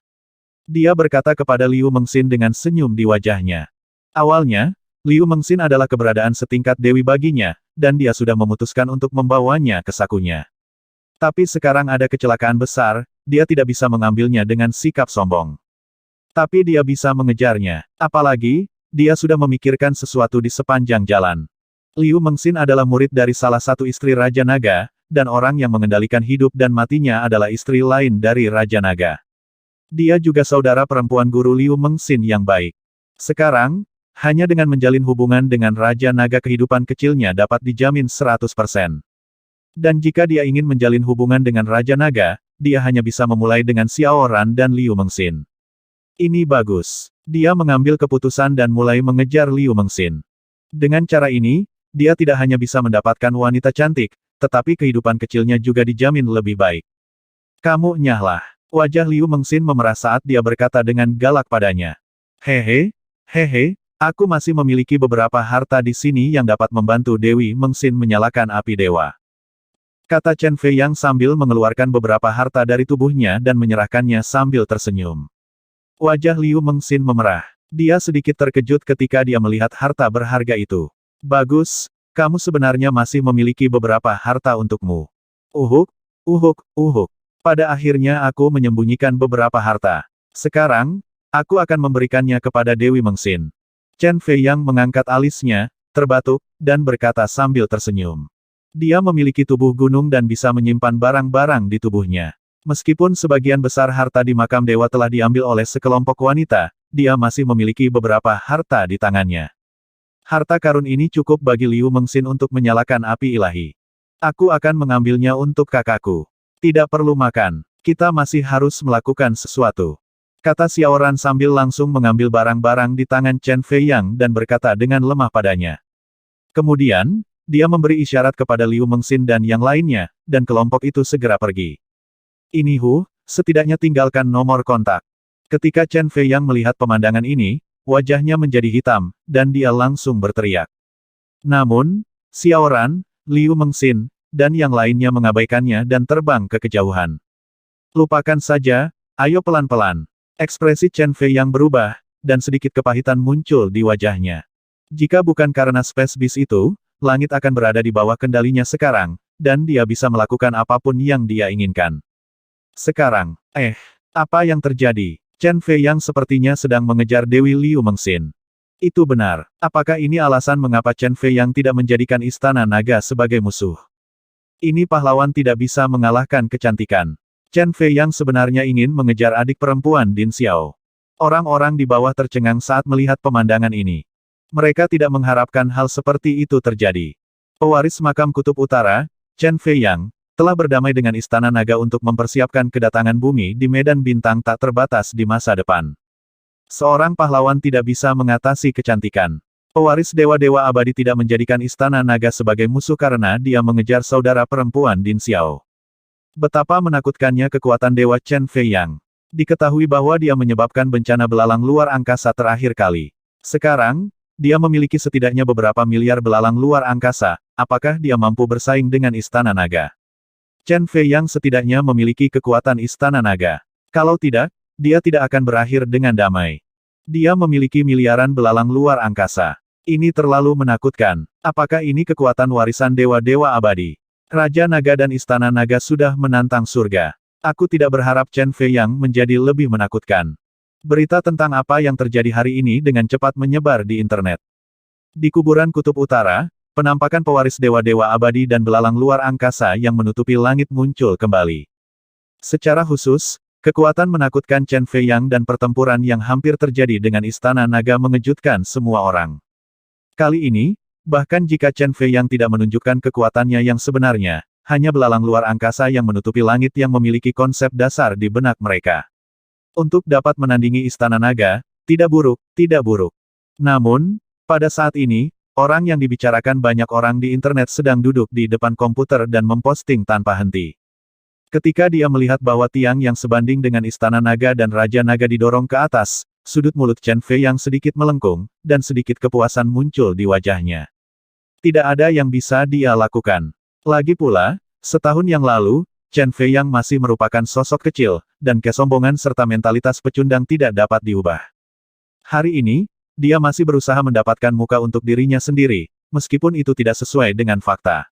Speaker 1: Dia berkata kepada Liu Mengxin dengan senyum di wajahnya. Awalnya, Liu Mengxin adalah keberadaan setingkat dewi baginya, dan dia sudah memutuskan untuk membawanya ke sakunya. Tapi sekarang ada kecelakaan besar, dia tidak bisa mengambilnya dengan sikap sombong. Tapi dia bisa mengejarnya. Apalagi, dia sudah memikirkan sesuatu di sepanjang jalan. Liu Mengxin adalah murid dari salah satu istri Raja Naga, dan orang yang mengendalikan hidup dan matinya adalah istri lain dari Raja Naga. Dia juga saudara perempuan guru Liu Mengxin yang baik. Sekarang, hanya dengan menjalin hubungan dengan Raja Naga kehidupan kecilnya dapat dijamin 100%. Dan jika dia ingin menjalin hubungan dengan Raja Naga, dia hanya bisa memulai dengan Xiao Ran dan Liu Mengxin. Ini bagus. Dia mengambil keputusan dan mulai mengejar Liu Mengxin. Dengan cara ini, dia tidak hanya bisa mendapatkan wanita cantik, tetapi kehidupan kecilnya juga dijamin lebih baik. Kamu nyahlah. Wajah Liu Mengxin memerah saat dia berkata dengan galak padanya. Hehe, aku masih memiliki beberapa harta di sini yang dapat membantu Dewi Mengxin menyalakan api dewa. Kata Chen Fei Yang sambil mengeluarkan beberapa harta dari tubuhnya dan menyerahkannya sambil tersenyum. Wajah Liu Mengxin memerah. Dia sedikit terkejut ketika dia melihat harta berharga itu. Bagus, kamu sebenarnya masih memiliki beberapa harta untukmu. Uhuk. Pada akhirnya aku menyembunyikan beberapa harta. Sekarang, aku akan memberikannya kepada Dewi Mengxin. Chen Fei Yang mengangkat alisnya, terbatuk, dan berkata sambil tersenyum. Dia memiliki tubuh gunung dan bisa menyimpan barang-barang di tubuhnya. Meskipun sebagian besar harta di makam dewa telah diambil oleh sekelompok wanita, dia masih memiliki beberapa harta di tangannya. Harta karun ini cukup bagi Liu Mengxin untuk menyalakan api ilahi. Aku akan mengambilnya untuk kakakku. Tidak perlu makan, kita masih harus melakukan sesuatu. Kata Xiao Ran sambil langsung mengambil barang-barang di tangan Chen Fei Yang dan berkata dengan lemah padanya. Kemudian, dia memberi isyarat kepada Liu Mengxin dan yang lainnya, dan kelompok itu segera pergi. Ini setidaknya tinggalkan nomor kontak. Ketika Chen Fei Yang melihat pemandangan ini, wajahnya menjadi hitam, dan dia langsung berteriak. Namun, Xiao Ran, Liu Mengxin, dan yang lainnya mengabaikannya dan terbang ke kejauhan. Lupakan saja, ayo pelan-pelan. Ekspresi Chen Fei Yang berubah, dan sedikit kepahitan muncul di wajahnya. Jika bukan karena Space Beast itu, langit akan berada di bawah kendalinya sekarang, dan dia bisa melakukan apapun yang dia inginkan. Sekarang, apa yang terjadi? Chen Fei Yang sepertinya sedang mengejar Dewi Liu Mengxin. Itu benar. Apakah ini alasan mengapa Chen Fei Yang tidak menjadikan Istana Naga sebagai musuh? Ini pahlawan tidak bisa mengalahkan kecantikan. Chen Fei Yang sebenarnya ingin mengejar adik perempuan Din Xiao. Orang-orang di bawah tercengang saat melihat pemandangan ini. Mereka tidak mengharapkan hal seperti itu terjadi. Pewaris makam Kutub Utara, Chen Fei Yang, telah berdamai dengan Istana Naga untuk mempersiapkan kedatangan bumi di medan bintang tak terbatas di masa depan. Seorang pahlawan tidak bisa mengatasi kecantikan. Pewaris dewa-dewa abadi tidak menjadikan Istana Naga sebagai musuh karena dia mengejar saudara perempuan Din Xiao. Betapa menakutkannya kekuatan Dewa Chen Fei Yang. Diketahui bahwa dia menyebabkan bencana belalang luar angkasa terakhir kali. Sekarang, dia memiliki setidaknya beberapa miliar belalang luar angkasa, apakah dia mampu bersaing dengan Istana Naga? Chen Fei Yang setidaknya memiliki kekuatan Istana Naga. Kalau tidak, dia tidak akan berakhir dengan damai. Dia memiliki miliaran belalang luar angkasa. Ini terlalu menakutkan. Apakah ini kekuatan warisan dewa-dewa abadi? Raja Naga dan Istana Naga sudah menantang surga. Aku tidak berharap Chen Fei Yang menjadi lebih menakutkan. Berita tentang apa yang terjadi hari ini dengan cepat menyebar di internet. Di kuburan Kutub Utara, penampakan pewaris dewa-dewa abadi dan belalang luar angkasa yang menutupi langit muncul kembali. Secara khusus, kekuatan menakutkan Chen Fei Yang dan pertempuran yang hampir terjadi dengan Istana Naga mengejutkan semua orang. Kali ini, bahkan jika Chen Fei Yang tidak menunjukkan kekuatannya yang sebenarnya, hanya belalang luar angkasa yang menutupi langit yang memiliki konsep dasar di benak mereka. Untuk dapat menandingi Istana Naga, tidak buruk. Namun, pada saat ini, orang yang dibicarakan banyak orang di internet sedang duduk di depan komputer dan memposting tanpa henti. Ketika dia melihat bahwa tiang yang sebanding dengan Istana Naga dan Raja Naga didorong ke atas, sudut mulut Chen Fei Yang sedikit melengkung, dan sedikit kepuasan muncul di wajahnya. Tidak ada yang bisa dia lakukan. Lagi pula, setahun yang lalu, Chen Fei Yang masih merupakan sosok kecil, dan kesombongan serta mentalitas pecundang tidak dapat diubah. Hari ini, dia masih berusaha mendapatkan muka untuk dirinya sendiri, meskipun itu tidak sesuai dengan fakta.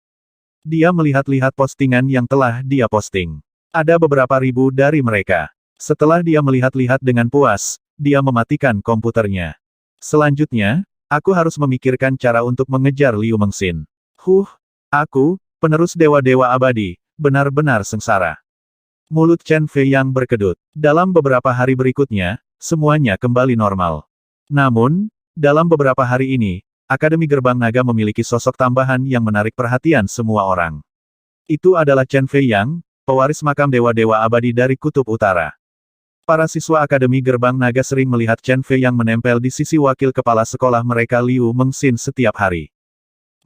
Speaker 1: Dia melihat-lihat postingan yang telah dia posting. Ada beberapa ribu dari mereka. Setelah dia melihat-lihat dengan puas, dia mematikan komputernya. Selanjutnya, aku harus memikirkan cara untuk mengejar Liu Mengxin. Aku, penerus dewa-dewa abadi, benar-benar sengsara. Mulut Chen Fei yang berkedut. Dalam beberapa hari berikutnya, semuanya kembali normal. Namun, dalam beberapa hari ini, Akademi Gerbang Naga memiliki sosok tambahan yang menarik perhatian semua orang. Itu adalah Chen Fei Yang, pewaris makam dewa-dewa abadi dari Kutub Utara. Para siswa Akademi Gerbang Naga sering melihat Chen Fei yang menempel di sisi wakil kepala sekolah mereka Liu Mengxin setiap hari.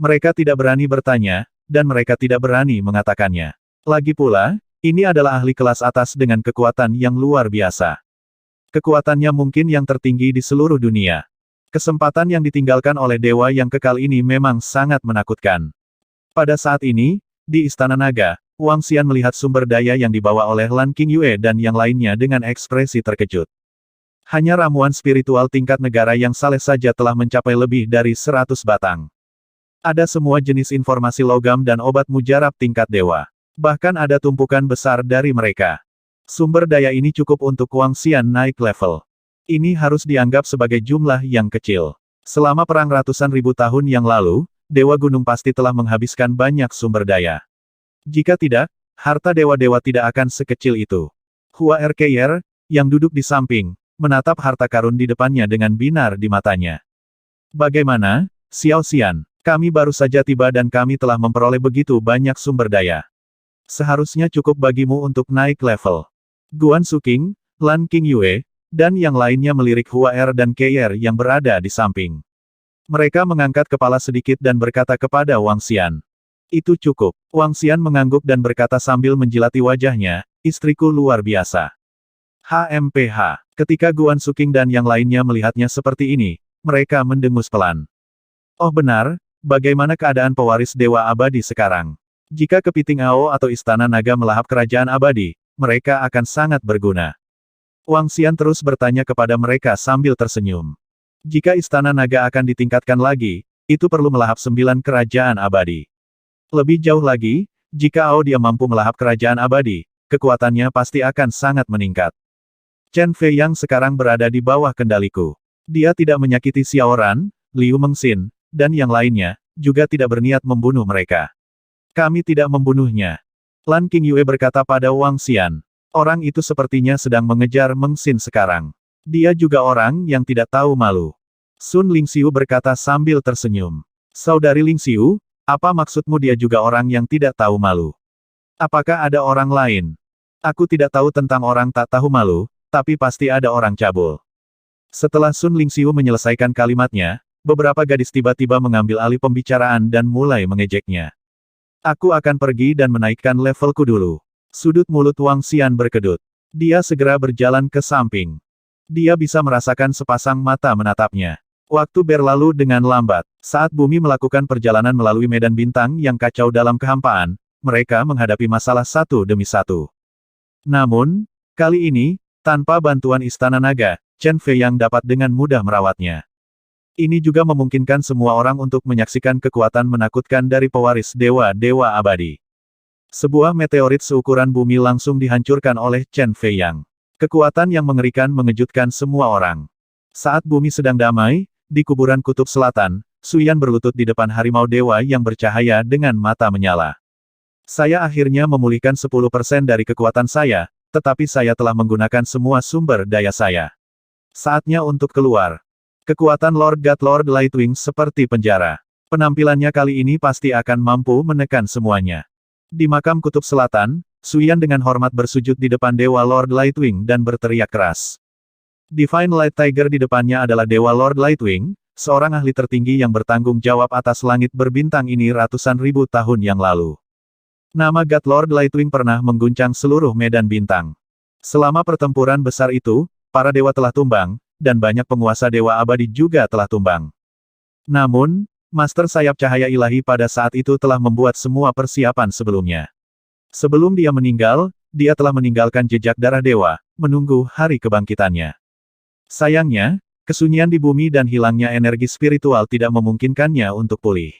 Speaker 1: Mereka tidak berani bertanya, dan mereka tidak berani mengatakannya. Lagi pula, ini adalah ahli kelas atas dengan kekuatan yang luar biasa. Kekuatannya mungkin yang tertinggi di seluruh dunia. Kesempatan yang ditinggalkan oleh dewa yang kekal ini memang sangat menakutkan. Pada saat ini, di Istana Naga, Wang Xian melihat sumber daya yang dibawa oleh Lan Qingyue dan yang lainnya dengan ekspresi terkejut. Hanya ramuan spiritual tingkat negara yang saleh saja telah mencapai lebih dari 100 batang. Ada semua jenis informasi logam dan obat mujarab tingkat dewa. Bahkan ada tumpukan besar dari mereka. Sumber daya ini cukup untuk Wang Xian naik level. Ini harus dianggap sebagai jumlah yang kecil. Selama perang ratusan ribu tahun yang lalu, Dewa Gunung pasti telah menghabiskan banyak sumber daya. Jika tidak, harta dewa-dewa tidak akan sekecil itu. Hua RKR, yang duduk di samping, menatap harta karun di depannya dengan binar di matanya. Bagaimana, Xiao Xian? Kami baru saja tiba dan kami telah memperoleh begitu banyak sumber daya. Seharusnya cukup bagimu untuk naik level. Guan Suking, Lan Qingyue, dan yang lainnya melirik Hua R dan KR yang berada di samping. Mereka mengangkat kepala sedikit dan berkata kepada Wang Xian. Itu cukup. Wang Xian mengangguk dan berkata sambil menjilati wajahnya, istriku luar biasa. HMPH. Ketika Guan Suking dan yang lainnya melihatnya seperti ini, mereka mendengus pelan. Oh benar, bagaimana keadaan pewaris Dewa Abadi sekarang? Jika kepiting Ao atau Istana Naga melahap kerajaan abadi, mereka akan sangat berguna. Wang Xian terus bertanya kepada mereka sambil tersenyum. Jika Istana Naga akan ditingkatkan lagi, itu perlu melahap 9 kerajaan abadi. Lebih jauh lagi, jika Ao dia mampu melahap kerajaan abadi, kekuatannya pasti akan sangat meningkat. Chen Fei yang sekarang berada di bawah kendaliku. Dia tidak menyakiti Xiao Ran, Liu Mengxin, dan yang lainnya, juga tidak berniat membunuh mereka. Kami tidak membunuhnya. Lan Qingyue berkata pada Wang Xian. Orang itu sepertinya sedang mengejar Mengxin sekarang. Dia juga orang yang tidak tahu malu. Sun Lingxiu berkata sambil tersenyum. Saudari Lingxiu, apa maksudmu dia juga orang yang tidak tahu malu? Apakah ada orang lain? Aku tidak tahu tentang orang tak tahu malu, tapi pasti ada orang cabul. Setelah Sun Lingxiu menyelesaikan kalimatnya, beberapa gadis tiba-tiba mengambil alih pembicaraan dan mulai mengejeknya. Aku akan pergi dan menaikkan levelku dulu. Sudut mulut Wang Xian berkedut. Dia segera berjalan ke samping. Dia bisa merasakan sepasang mata menatapnya. Waktu berlalu dengan lambat. Saat bumi melakukan perjalanan melalui medan bintang yang kacau dalam kehampaan, mereka menghadapi masalah satu demi satu. Namun, kali ini, tanpa bantuan Istana Naga, Chen Fei yang dapat dengan mudah merawatnya. Ini juga memungkinkan semua orang untuk menyaksikan kekuatan menakutkan dari pewaris dewa-dewa abadi. Sebuah meteorit seukuran bumi langsung dihancurkan oleh Chen Fei yang. Kekuatan yang mengerikan mengejutkan semua orang. Saat bumi sedang damai, di kuburan Kutub Selatan, Suyan berlutut di depan harimau dewa yang bercahaya dengan mata menyala. Saya akhirnya memulihkan 10% dari kekuatan saya, tetapi saya telah menggunakan semua sumber daya saya. Saatnya untuk keluar. Kekuatan Lord God Lord Lightwing seperti penjara. Penampilannya kali ini pasti akan mampu menekan semuanya. Di makam Kutub Selatan, Suyan dengan hormat bersujud di depan Dewa Lord Lightwing dan berteriak keras. Divine Light Tiger di depannya adalah Dewa Lord Lightwing, seorang ahli tertinggi yang bertanggung jawab atas langit berbintang ini ratusan ribu tahun yang lalu. Nama God Lord Lightwing pernah mengguncang seluruh medan bintang. Selama pertempuran besar itu, para dewa telah tumbang, dan banyak penguasa dewa abadi juga telah tumbang. Namun, Master Sayap Cahaya Ilahi pada saat itu telah membuat semua persiapan sebelumnya. Sebelum dia meninggal, dia telah meninggalkan jejak darah dewa, menunggu hari kebangkitannya. Sayangnya, kesunyian di bumi dan hilangnya energi spiritual tidak memungkinkannya untuk pulih.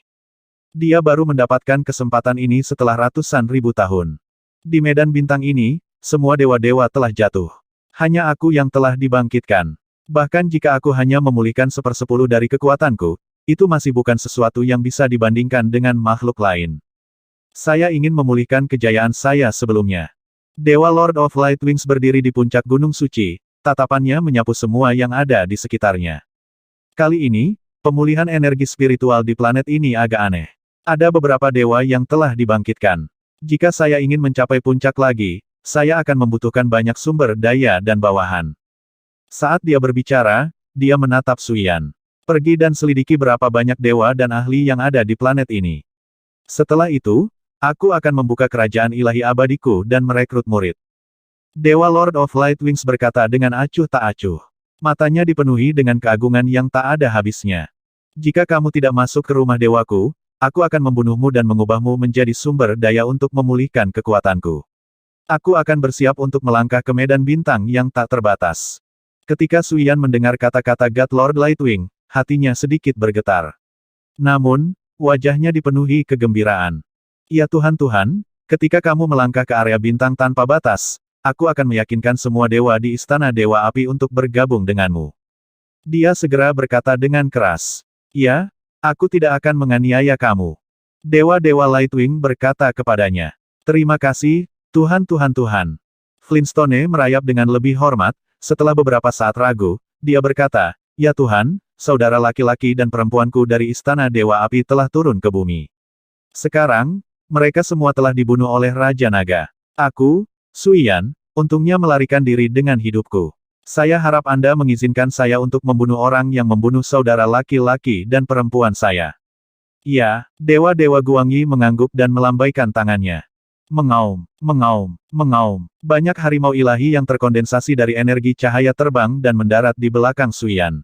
Speaker 1: Dia baru mendapatkan kesempatan ini setelah ratusan ribu tahun. Di medan bintang ini, semua dewa-dewa telah jatuh. Hanya aku yang telah dibangkitkan. Bahkan jika aku hanya memulihkan 1/10 dari kekuatanku, itu masih bukan sesuatu yang bisa dibandingkan dengan makhluk lain. Saya ingin memulihkan kejayaan saya sebelumnya. Dewa Lord of Light Wings berdiri di puncak Gunung Suci, tatapannya menyapu semua yang ada di sekitarnya. Kali ini, pemulihan energi spiritual di planet ini agak aneh. Ada beberapa dewa yang telah dibangkitkan. Jika saya ingin mencapai puncak lagi, saya akan membutuhkan banyak sumber daya dan bawahan. Saat dia berbicara, dia menatap Suyan. Pergi dan selidiki berapa banyak dewa dan ahli yang ada di planet ini. Setelah itu, aku akan membuka kerajaan ilahi abadiku dan merekrut murid. Dewa Lord of Light Wings berkata dengan acuh tak acuh. Matanya dipenuhi dengan keagungan yang tak ada habisnya. Jika kamu tidak masuk ke rumah dewaku, aku akan membunuhmu dan mengubahmu menjadi sumber daya untuk memulihkan kekuatanku. Aku akan bersiap untuk melangkah ke medan bintang yang tak terbatas. Ketika Suyan mendengar kata-kata God Lord Lightwing, hatinya sedikit bergetar. Namun, wajahnya dipenuhi kegembiraan. Ya Tuhan, ketika kamu melangkah ke area bintang tanpa batas, aku akan meyakinkan semua dewa di Istana Dewa Api untuk bergabung denganmu. Dia segera berkata dengan keras. Ya, aku tidak akan menganiaya kamu. Dewa-dewa Lightwing berkata kepadanya. Terima kasih, Tuhan. Flintstone merayap dengan lebih hormat, setelah beberapa saat ragu, dia berkata, Ya Tuhan, saudara laki-laki dan perempuanku dari Istana Dewa Api telah turun ke bumi. Sekarang, mereka semua telah dibunuh oleh Raja Naga. Aku, Suyan, untungnya melarikan diri dengan hidupku. Saya harap Anda mengizinkan saya untuk membunuh orang yang membunuh saudara laki-laki dan perempuan saya. Ya, dewa-dewa Guangyi mengangguk dan melambaikan tangannya. Mengaum. Banyak harimau ilahi yang terkondensasi dari energi cahaya terbang dan mendarat di belakang Suyan.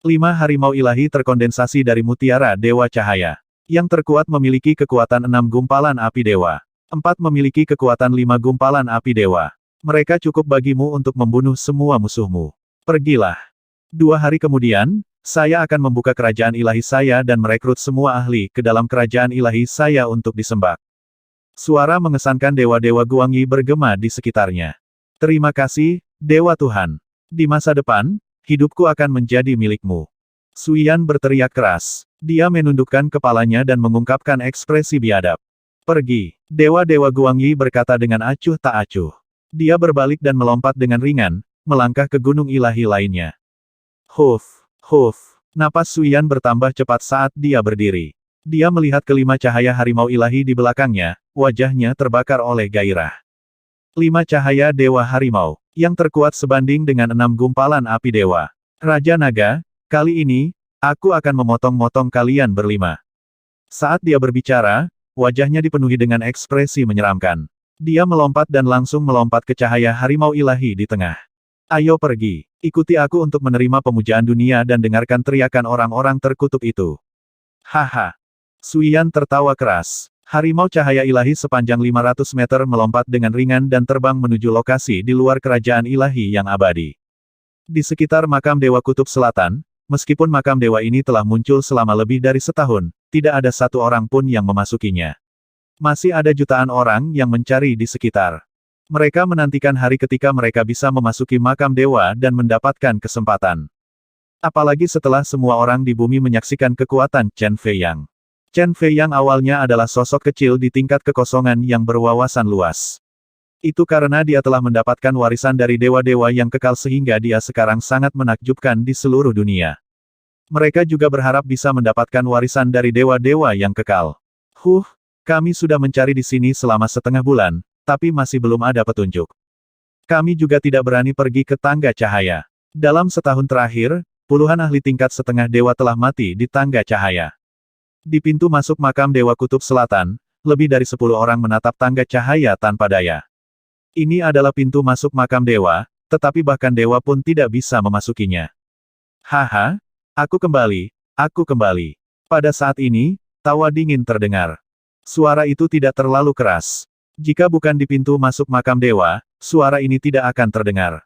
Speaker 1: 5 harimau ilahi terkondensasi dari mutiara Dewa Cahaya. Yang terkuat memiliki kekuatan 6 gumpalan api dewa. 4 memiliki kekuatan 5 gumpalan api dewa. Mereka cukup bagimu untuk membunuh semua musuhmu. Pergilah. 2 hari kemudian, saya akan membuka kerajaan ilahi saya dan merekrut semua ahli ke dalam kerajaan ilahi saya untuk disembah. Suara mengesankan dewa-dewa Guangyi bergema di sekitarnya. Terima kasih, Dewa Tuhan. Di masa depan, hidupku akan menjadi milikmu. Suyan berteriak keras. Dia menundukkan kepalanya dan mengungkapkan ekspresi biadab. Pergi. Dewa-dewa Guangyi berkata dengan acuh tak acuh. Dia berbalik dan melompat dengan ringan, melangkah ke gunung ilahi lainnya. Huf. Napas Suyan bertambah cepat saat dia berdiri. Dia melihat kelima cahaya harimau ilahi di belakangnya, wajahnya terbakar oleh gairah. 5 cahaya dewa harimau, yang terkuat sebanding dengan 6 gumpalan api dewa. Raja Naga, kali ini, aku akan memotong-motong kalian berlima. Saat dia berbicara, wajahnya dipenuhi dengan ekspresi menyeramkan. Dia melompat dan langsung melompat ke cahaya harimau ilahi di tengah. Ayo pergi, ikuti aku untuk menerima pemujaan dunia dan dengarkan teriakan orang-orang terkutuk itu. Haha. Suyan tertawa keras. Harimau cahaya ilahi sepanjang 500 meter melompat dengan ringan dan terbang menuju lokasi di luar kerajaan ilahi yang abadi. Di sekitar makam Dewa Kutub Selatan, meskipun makam dewa ini telah muncul selama lebih dari setahun, tidak ada satu orang pun yang memasukinya. Masih ada jutaan orang yang mencari di sekitar. Mereka menantikan hari ketika mereka bisa memasuki makam dewa dan mendapatkan kesempatan. Apalagi setelah semua orang di bumi menyaksikan kekuatan Chen Feiyang. Chen Feiyang awalnya adalah sosok kecil di tingkat kekosongan yang berwawasan luas. Itu karena dia telah mendapatkan warisan dari dewa-dewa yang kekal sehingga dia sekarang sangat menakjubkan di seluruh dunia. Mereka juga berharap bisa mendapatkan warisan dari dewa-dewa yang kekal. Kami sudah mencari di sini selama setengah bulan, tapi masih belum ada petunjuk. Kami juga tidak berani pergi ke tangga cahaya. Dalam setahun terakhir, puluhan ahli tingkat setengah dewa telah mati di tangga cahaya. Di pintu masuk makam Dewa Kutub Selatan, lebih dari 10 orang menatap tangga cahaya tanpa daya. Ini adalah pintu masuk makam dewa, tetapi bahkan dewa pun tidak bisa memasukinya. Haha, aku kembali. Pada saat ini, tawa dingin terdengar. Suara itu tidak terlalu keras. Jika bukan di pintu masuk makam dewa, suara ini tidak akan terdengar.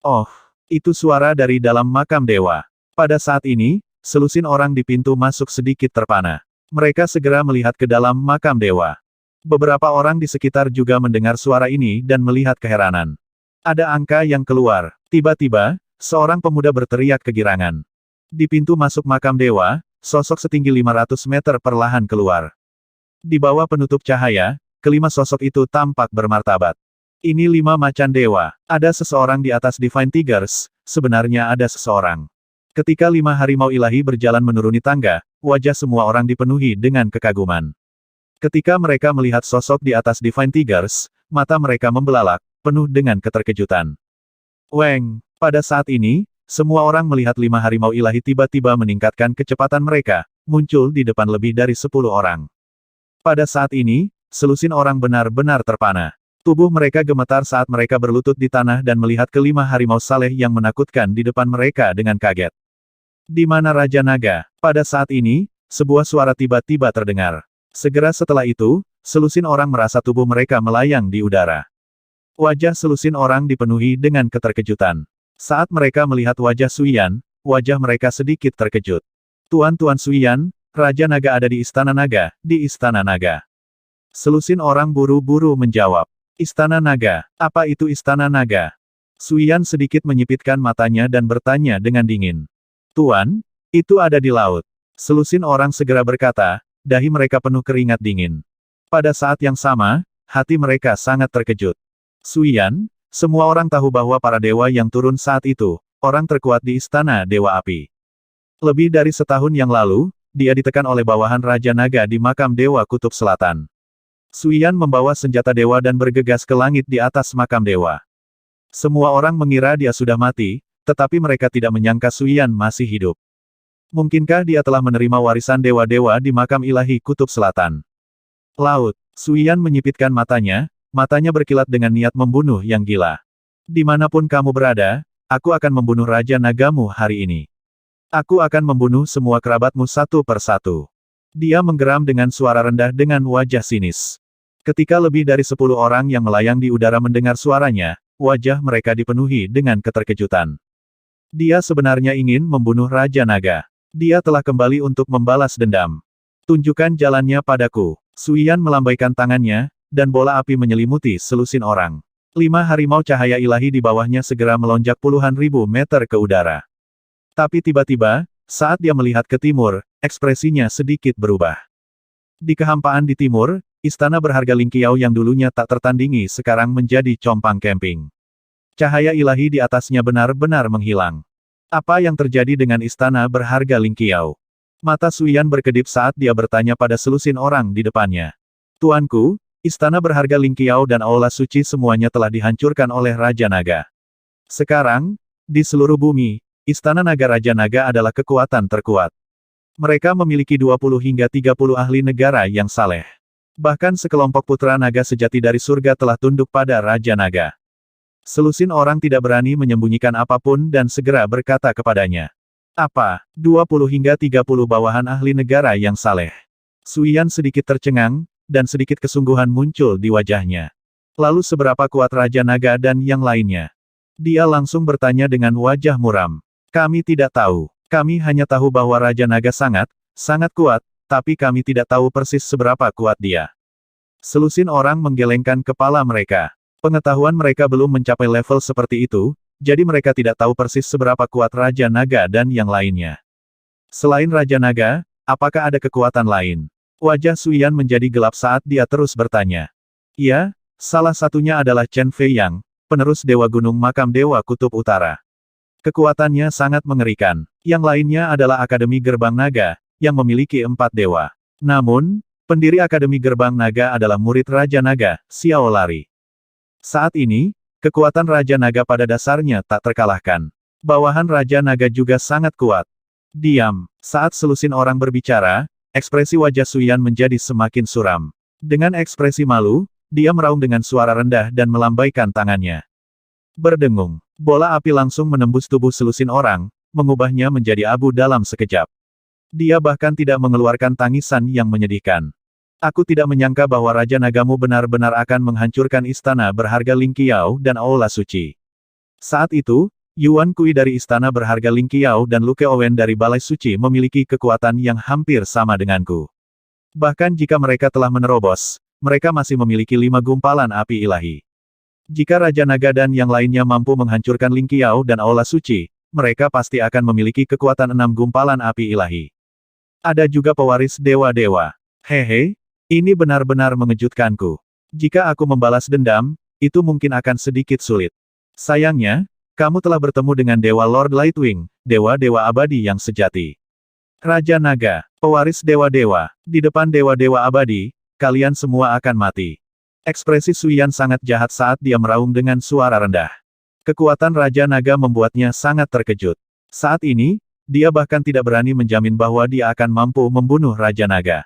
Speaker 1: Oh, itu suara dari dalam makam dewa. Pada saat ini, selusin orang di pintu masuk sedikit terpana. Mereka segera melihat ke dalam makam dewa. Beberapa orang di sekitar juga mendengar suara ini dan melihat keheranan. Ada angka yang keluar. Tiba-tiba, seorang pemuda berteriak kegirangan. Di pintu masuk makam dewa, sosok setinggi 500 meter perlahan keluar. Di bawah penutup cahaya, kelima sosok itu tampak bermartabat. Ini 5 macan dewa. Ada seseorang di atas Divine Tigers, sebenarnya ada seseorang. Ketika 5 harimau ilahi berjalan menuruni tangga, wajah semua orang dipenuhi dengan kekaguman. Ketika mereka melihat sosok di atas Divine Tigers, mata mereka membelalak, penuh dengan keterkejutan. Weng, pada saat ini, semua orang melihat 5 harimau ilahi tiba-tiba meningkatkan kecepatan mereka, muncul di depan lebih dari 10 orang. Pada saat ini, selusin orang benar-benar terpana. Tubuh mereka gemetar saat mereka berlutut di tanah dan melihat kelima harimau saleh yang menakutkan di depan mereka dengan kaget. Di mana Raja Naga? Pada saat ini, sebuah suara tiba-tiba terdengar. Segera setelah itu, selusin orang merasa tubuh mereka melayang di udara. Wajah selusin orang dipenuhi dengan keterkejutan. Saat mereka melihat wajah Suiyan, wajah mereka sedikit terkejut. Tuan-tuan Suiyan, Raja Naga ada di Istana Naga, di Istana Naga. Selusin orang buru-buru menjawab. Istana Naga, apa itu Istana Naga? Suiyan sedikit menyipitkan matanya dan bertanya dengan dingin. Tuan, itu ada di laut. Selusin orang segera berkata, dahi mereka penuh keringat dingin. Pada saat yang sama, hati mereka sangat terkejut. Suiyan, semua orang tahu bahwa para dewa yang turun saat itu, orang terkuat di Istana Dewa Api. Lebih dari setahun yang lalu, dia ditekan oleh bawahan Raja Naga di makam Dewa Kutub Selatan. Suiyan membawa senjata dewa dan bergegas ke langit di atas makam dewa. Semua orang mengira dia sudah mati, tetapi mereka tidak menyangka Suiyan masih hidup. Mungkinkah dia telah menerima warisan dewa-dewa di makam ilahi Kutub Selatan? Laut. Suiyan menyipitkan matanya, matanya berkilat dengan niat membunuh yang gila. Dimanapun kamu berada, aku akan membunuh Raja Nagamu hari ini. Aku akan membunuh semua kerabatmu satu per satu. Dia menggeram dengan suara rendah dengan wajah sinis. Ketika lebih dari 10 orang yang melayang di udara mendengar suaranya, wajah mereka dipenuhi dengan keterkejutan. Dia sebenarnya ingin membunuh Raja Naga. Dia telah kembali untuk membalas dendam. Tunjukkan jalannya padaku. Suiyan melambaikan tangannya, dan bola api menyelimuti selusin orang. 5 harimau cahaya ilahi di bawahnya segera melonjak puluhan ribu meter ke udara. Tapi tiba-tiba, saat dia melihat ke timur, ekspresinya sedikit berubah. Di kehampaan di timur, istana berharga Lingqiao yang dulunya tak tertandingi sekarang menjadi compang camping. Cahaya ilahi di atasnya benar-benar menghilang. Apa yang terjadi dengan istana berharga Lingqiao? Mata Suiyan berkedip saat dia bertanya pada selusin orang di depannya. Tuanku, istana berharga Lingqiao dan aula suci semuanya telah dihancurkan oleh Raja Naga. Sekarang, di seluruh bumi, Istana Naga Raja Naga adalah kekuatan terkuat. Mereka memiliki 20 hingga 30 ahli negara yang saleh. Bahkan sekelompok putra naga sejati dari surga telah tunduk pada Raja Naga. Selusin orang tidak berani menyembunyikan apapun dan segera berkata kepadanya. Apa, 20 hingga 30 bawahan ahli negara yang saleh? Suiyan sedikit tercengang, dan sedikit kesungguhan muncul di wajahnya. Lalu seberapa kuat Raja Naga dan yang lainnya? Dia langsung bertanya dengan wajah muram. Kami tidak tahu. Kami hanya tahu bahwa Raja Naga sangat kuat, tapi kami tidak tahu persis seberapa kuat dia. Selusin orang menggelengkan kepala mereka. Pengetahuan mereka belum mencapai level seperti itu, jadi mereka tidak tahu persis seberapa kuat Raja Naga dan yang lainnya. Selain Raja Naga, apakah ada kekuatan lain? Wajah Suiyan menjadi gelap saat dia terus bertanya. Ya, salah satunya adalah Chen Fei Yang, penerus Dewa Gunung Makam Dewa Kutub Utara. Kekuatannya sangat mengerikan. Yang lainnya adalah Akademi Gerbang Naga, yang memiliki 4 dewa. Namun, pendiri Akademi Gerbang Naga adalah murid Raja Naga, Xiao Lari. Saat ini, kekuatan Raja Naga pada dasarnya tak terkalahkan. Bawahan Raja Naga juga sangat kuat. Diam. Saat selusin orang berbicara, ekspresi wajah Suiyan menjadi semakin suram. Dengan ekspresi malu, dia meraung dengan suara rendah dan melambaikan tangannya. Berdengung. Bola api langsung menembus tubuh selusin orang, mengubahnya menjadi abu dalam sekejap. Dia bahkan tidak mengeluarkan tangisan yang menyedihkan. Aku tidak menyangka bahwa Raja Nagamu benar-benar akan menghancurkan istana berharga Lingqiao dan aula suci. Saat itu, Yuan Kui dari istana berharga Lingqiao dan Lu Keowen dari balai suci memiliki kekuatan yang hampir sama denganku. Bahkan jika mereka telah menerobos, mereka masih memiliki 5 gumpalan api ilahi. Jika Raja Naga dan yang lainnya mampu menghancurkan Ling Qiao dan Aula Suci, mereka pasti akan memiliki kekuatan 6 gumpalan api ilahi. Ada juga pewaris dewa-dewa. Hehe, ini benar-benar mengejutkanku. Jika aku membalas dendam, itu mungkin akan sedikit sulit. Sayangnya, kamu telah bertemu dengan Dewa Lord Lightwing, dewa-dewa abadi yang sejati. Raja Naga, pewaris dewa-dewa, di depan dewa-dewa abadi, kalian semua akan mati. Ekspresi Suyan sangat jahat saat dia meraung dengan suara rendah. Kekuatan Raja Naga membuatnya sangat terkejut. Saat ini, dia bahkan tidak berani menjamin bahwa dia akan mampu membunuh Raja Naga.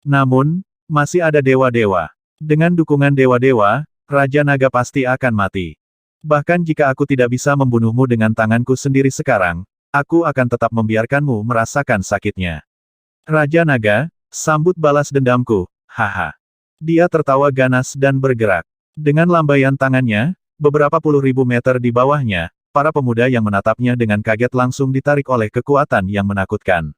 Speaker 1: Namun, masih ada dewa-dewa. Dengan dukungan dewa-dewa, Raja Naga pasti akan mati. Bahkan jika aku tidak bisa membunuhmu dengan tanganku sendiri sekarang, aku akan tetap membiarkanmu merasakan sakitnya. Raja Naga, sambut balas dendamku, haha. Dia tertawa ganas dan bergerak. Dengan lambaian tangannya, beberapa puluh ribu meter di bawahnya, para pemuda yang menatapnya dengan kaget langsung ditarik oleh kekuatan yang menakutkan.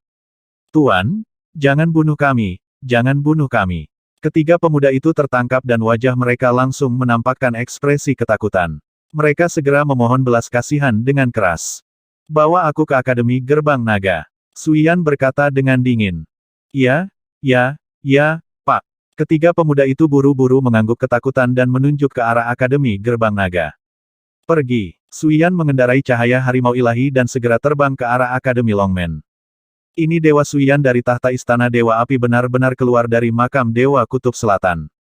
Speaker 1: Tuan, jangan bunuh kami, jangan bunuh kami. Ketiga pemuda itu tertangkap dan wajah mereka langsung menampakkan ekspresi ketakutan. Mereka segera memohon belas kasihan dengan keras. Bawa aku ke Akademi Gerbang Naga. Suyan berkata dengan dingin. Ya, Pak. Ketiga pemuda itu buru-buru mengangguk ketakutan dan menunjuk ke arah Akademi Gerbang Naga. Pergi. Suyan mengendarai cahaya harimau ilahi dan segera terbang ke arah Akademi Longmen. Ini Dewa Suyan dari tahta Istana Dewa Api benar-benar keluar dari makam Dewa Kutub Selatan.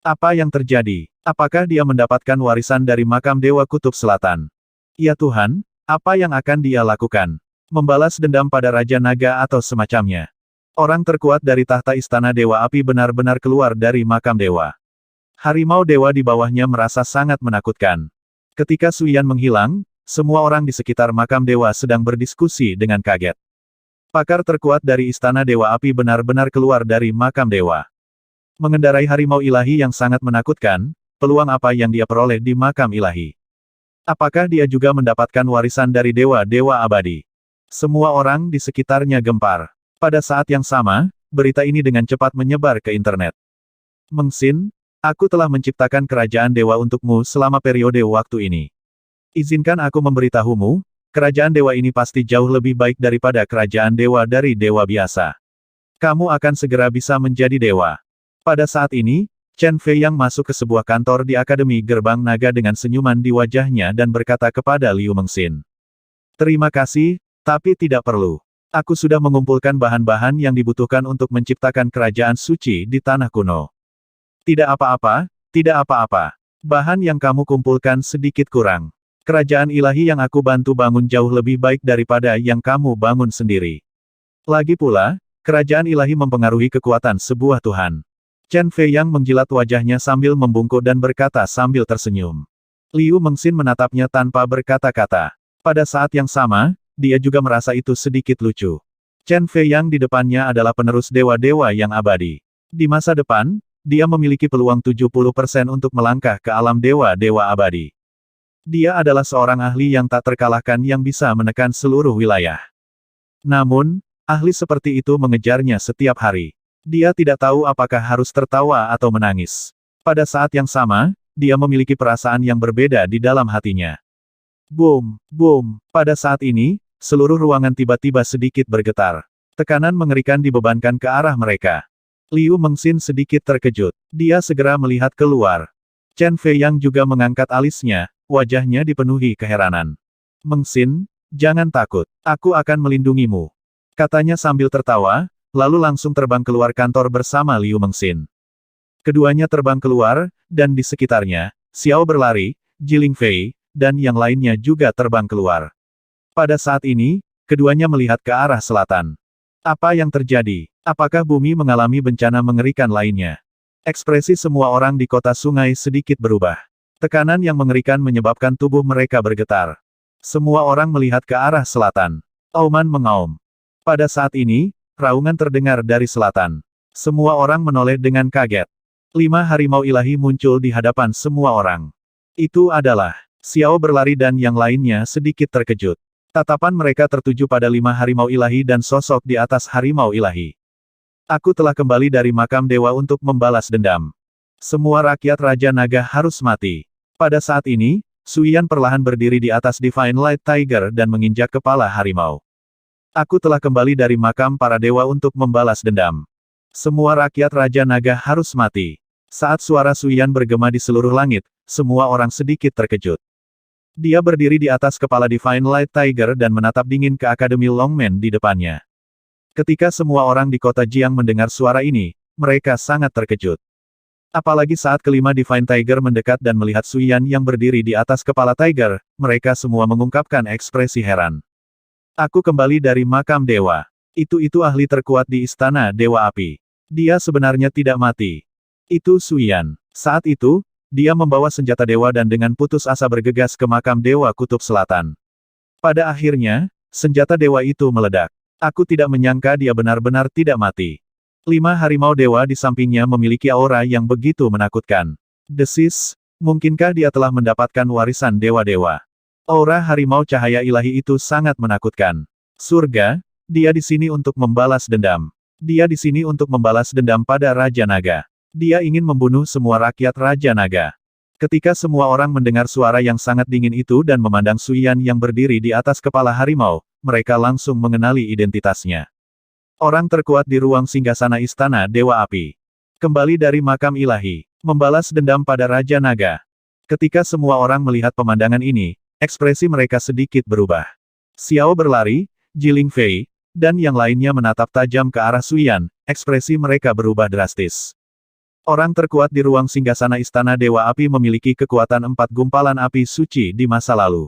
Speaker 1: Apa yang terjadi? Apakah dia mendapatkan warisan dari makam Dewa Kutub Selatan? Ya Tuhan, apa yang akan dia lakukan? Membalas dendam pada Raja Naga atau semacamnya? Orang terkuat dari tahta Istana Dewa Api benar-benar keluar dari makam dewa. Harimau dewa di bawahnya merasa sangat menakutkan. Ketika Suyan menghilang, semua orang di sekitar makam dewa sedang berdiskusi dengan kaget. Pakar terkuat dari Istana Dewa Api benar-benar keluar dari makam dewa. Mengendarai harimau ilahi yang sangat menakutkan, peluang apa yang dia peroleh di makam ilahi? Apakah dia juga mendapatkan warisan dari dewa-dewa abadi? Semua orang di sekitarnya gempar. Pada saat yang sama, berita ini dengan cepat menyebar ke internet. Mengsin, aku telah menciptakan kerajaan dewa untukmu selama periode waktu ini. Izinkan aku memberitahumu, kerajaan dewa ini pasti jauh lebih baik daripada kerajaan dewa dari dewa biasa. Kamu akan segera bisa menjadi dewa. Pada saat ini, Chen Fei yang masuk ke sebuah kantor di Akademi Gerbang Naga dengan senyuman di wajahnya dan berkata kepada Liu Mengsin. Terima kasih, tapi tidak perlu. Aku sudah mengumpulkan bahan-bahan yang dibutuhkan untuk menciptakan kerajaan suci di tanah kuno. Tidak apa-apa, tidak apa-apa. Bahan yang kamu kumpulkan sedikit kurang. Kerajaan ilahi yang aku bantu bangun jauh lebih baik daripada yang kamu bangun sendiri. Lagi pula, kerajaan ilahi mempengaruhi kekuatan sebuah Tuhan. Chen Fei yang menjilat wajahnya sambil membungkuk dan berkata sambil tersenyum. Liu Mengsin menatapnya tanpa berkata-kata. Pada saat yang sama, dia juga merasa itu sedikit lucu. Chen Fei yang di depannya adalah penerus dewa-dewa yang abadi. Di masa depan, dia memiliki peluang 70% untuk melangkah ke alam dewa-dewa abadi. Dia adalah seorang ahli yang tak terkalahkan yang bisa menekan seluruh wilayah. Namun, ahli seperti itu mengejarnya setiap hari. Dia tidak tahu apakah harus tertawa atau menangis. Pada saat yang sama, dia memiliki perasaan yang berbeda di dalam hatinya. Boom, boom. Pada saat ini, seluruh ruangan tiba-tiba sedikit bergetar. Tekanan mengerikan dibebankan ke arah mereka. Liu Mengsin sedikit terkejut. Dia segera melihat keluar. Chen Fei yang juga mengangkat alisnya, wajahnya dipenuhi keheranan. Mengsin, jangan takut. Aku akan melindungimu. Katanya sambil tertawa, lalu langsung terbang keluar kantor bersama Liu Mengsin. Keduanya terbang keluar, dan di sekitarnya, Xiao berlari, Jiling Fei, dan yang lainnya juga terbang keluar. Pada saat ini, keduanya melihat ke arah selatan. Apa yang terjadi? Apakah bumi mengalami bencana mengerikan lainnya? Ekspresi semua orang di kota sungai sedikit berubah. Tekanan yang mengerikan menyebabkan tubuh mereka bergetar. Semua orang melihat ke arah selatan. Auman mengaum. Pada saat ini, raungan terdengar dari selatan. Semua orang menoleh dengan kaget. 5 harimau ilahi muncul di hadapan semua orang. Itu adalah Xiao berlari dan yang lainnya sedikit terkejut. Tatapan mereka tertuju pada 5 harimau ilahi dan sosok di atas harimau ilahi. Aku telah kembali dari makam dewa untuk membalas dendam. Semua rakyat Raja Naga harus mati. Pada saat ini, Suyan perlahan berdiri di atas Divine Light Tiger dan menginjak kepala harimau. Aku telah kembali dari makam para dewa untuk membalas dendam. Semua rakyat Raja Naga harus mati. Saat suara Suyan bergema di seluruh langit, semua orang sedikit terkejut. Dia berdiri di atas kepala Divine Light Tiger dan menatap dingin ke Akademi Longmen di depannya. Ketika semua orang di kota Jiang mendengar suara ini, mereka sangat terkejut. Apalagi saat kelima Divine Tiger mendekat dan melihat Suyan yang berdiri di atas kepala Tiger, mereka semua mengungkapkan ekspresi heran. Aku kembali dari makam dewa. Itu ahli terkuat di istana Dewa Api. Dia sebenarnya tidak mati. Itu Suyan. Saat itu, dia membawa senjata dewa dan dengan putus asa bergegas ke makam Dewa Kutub Selatan. Pada akhirnya, senjata dewa itu meledak. Aku tidak menyangka dia benar-benar tidak mati. 5 harimau dewa di sampingnya memiliki aura yang begitu menakutkan. Desis, mungkinkah dia telah mendapatkan warisan dewa-dewa? Aura harimau cahaya ilahi itu sangat menakutkan. Surga, dia di sini untuk membalas dendam. Dia di sini untuk membalas dendam pada Raja Naga. Dia ingin membunuh semua rakyat Raja Naga. Ketika semua orang mendengar suara yang sangat dingin itu dan memandang Suyan yang berdiri di atas kepala harimau, mereka langsung mengenali identitasnya. Orang terkuat di ruang singgasana Istana Dewa Api. Kembali dari makam ilahi. Membalas dendam pada Raja Naga. Ketika semua orang melihat pemandangan ini, ekspresi mereka sedikit berubah. Xiao berlari, Jiling Fei, dan yang lainnya menatap tajam ke arah Suyan, ekspresi mereka berubah drastis. Orang terkuat di ruang singgasana Istana Dewa Api memiliki kekuatan 4 gumpalan api suci di masa lalu.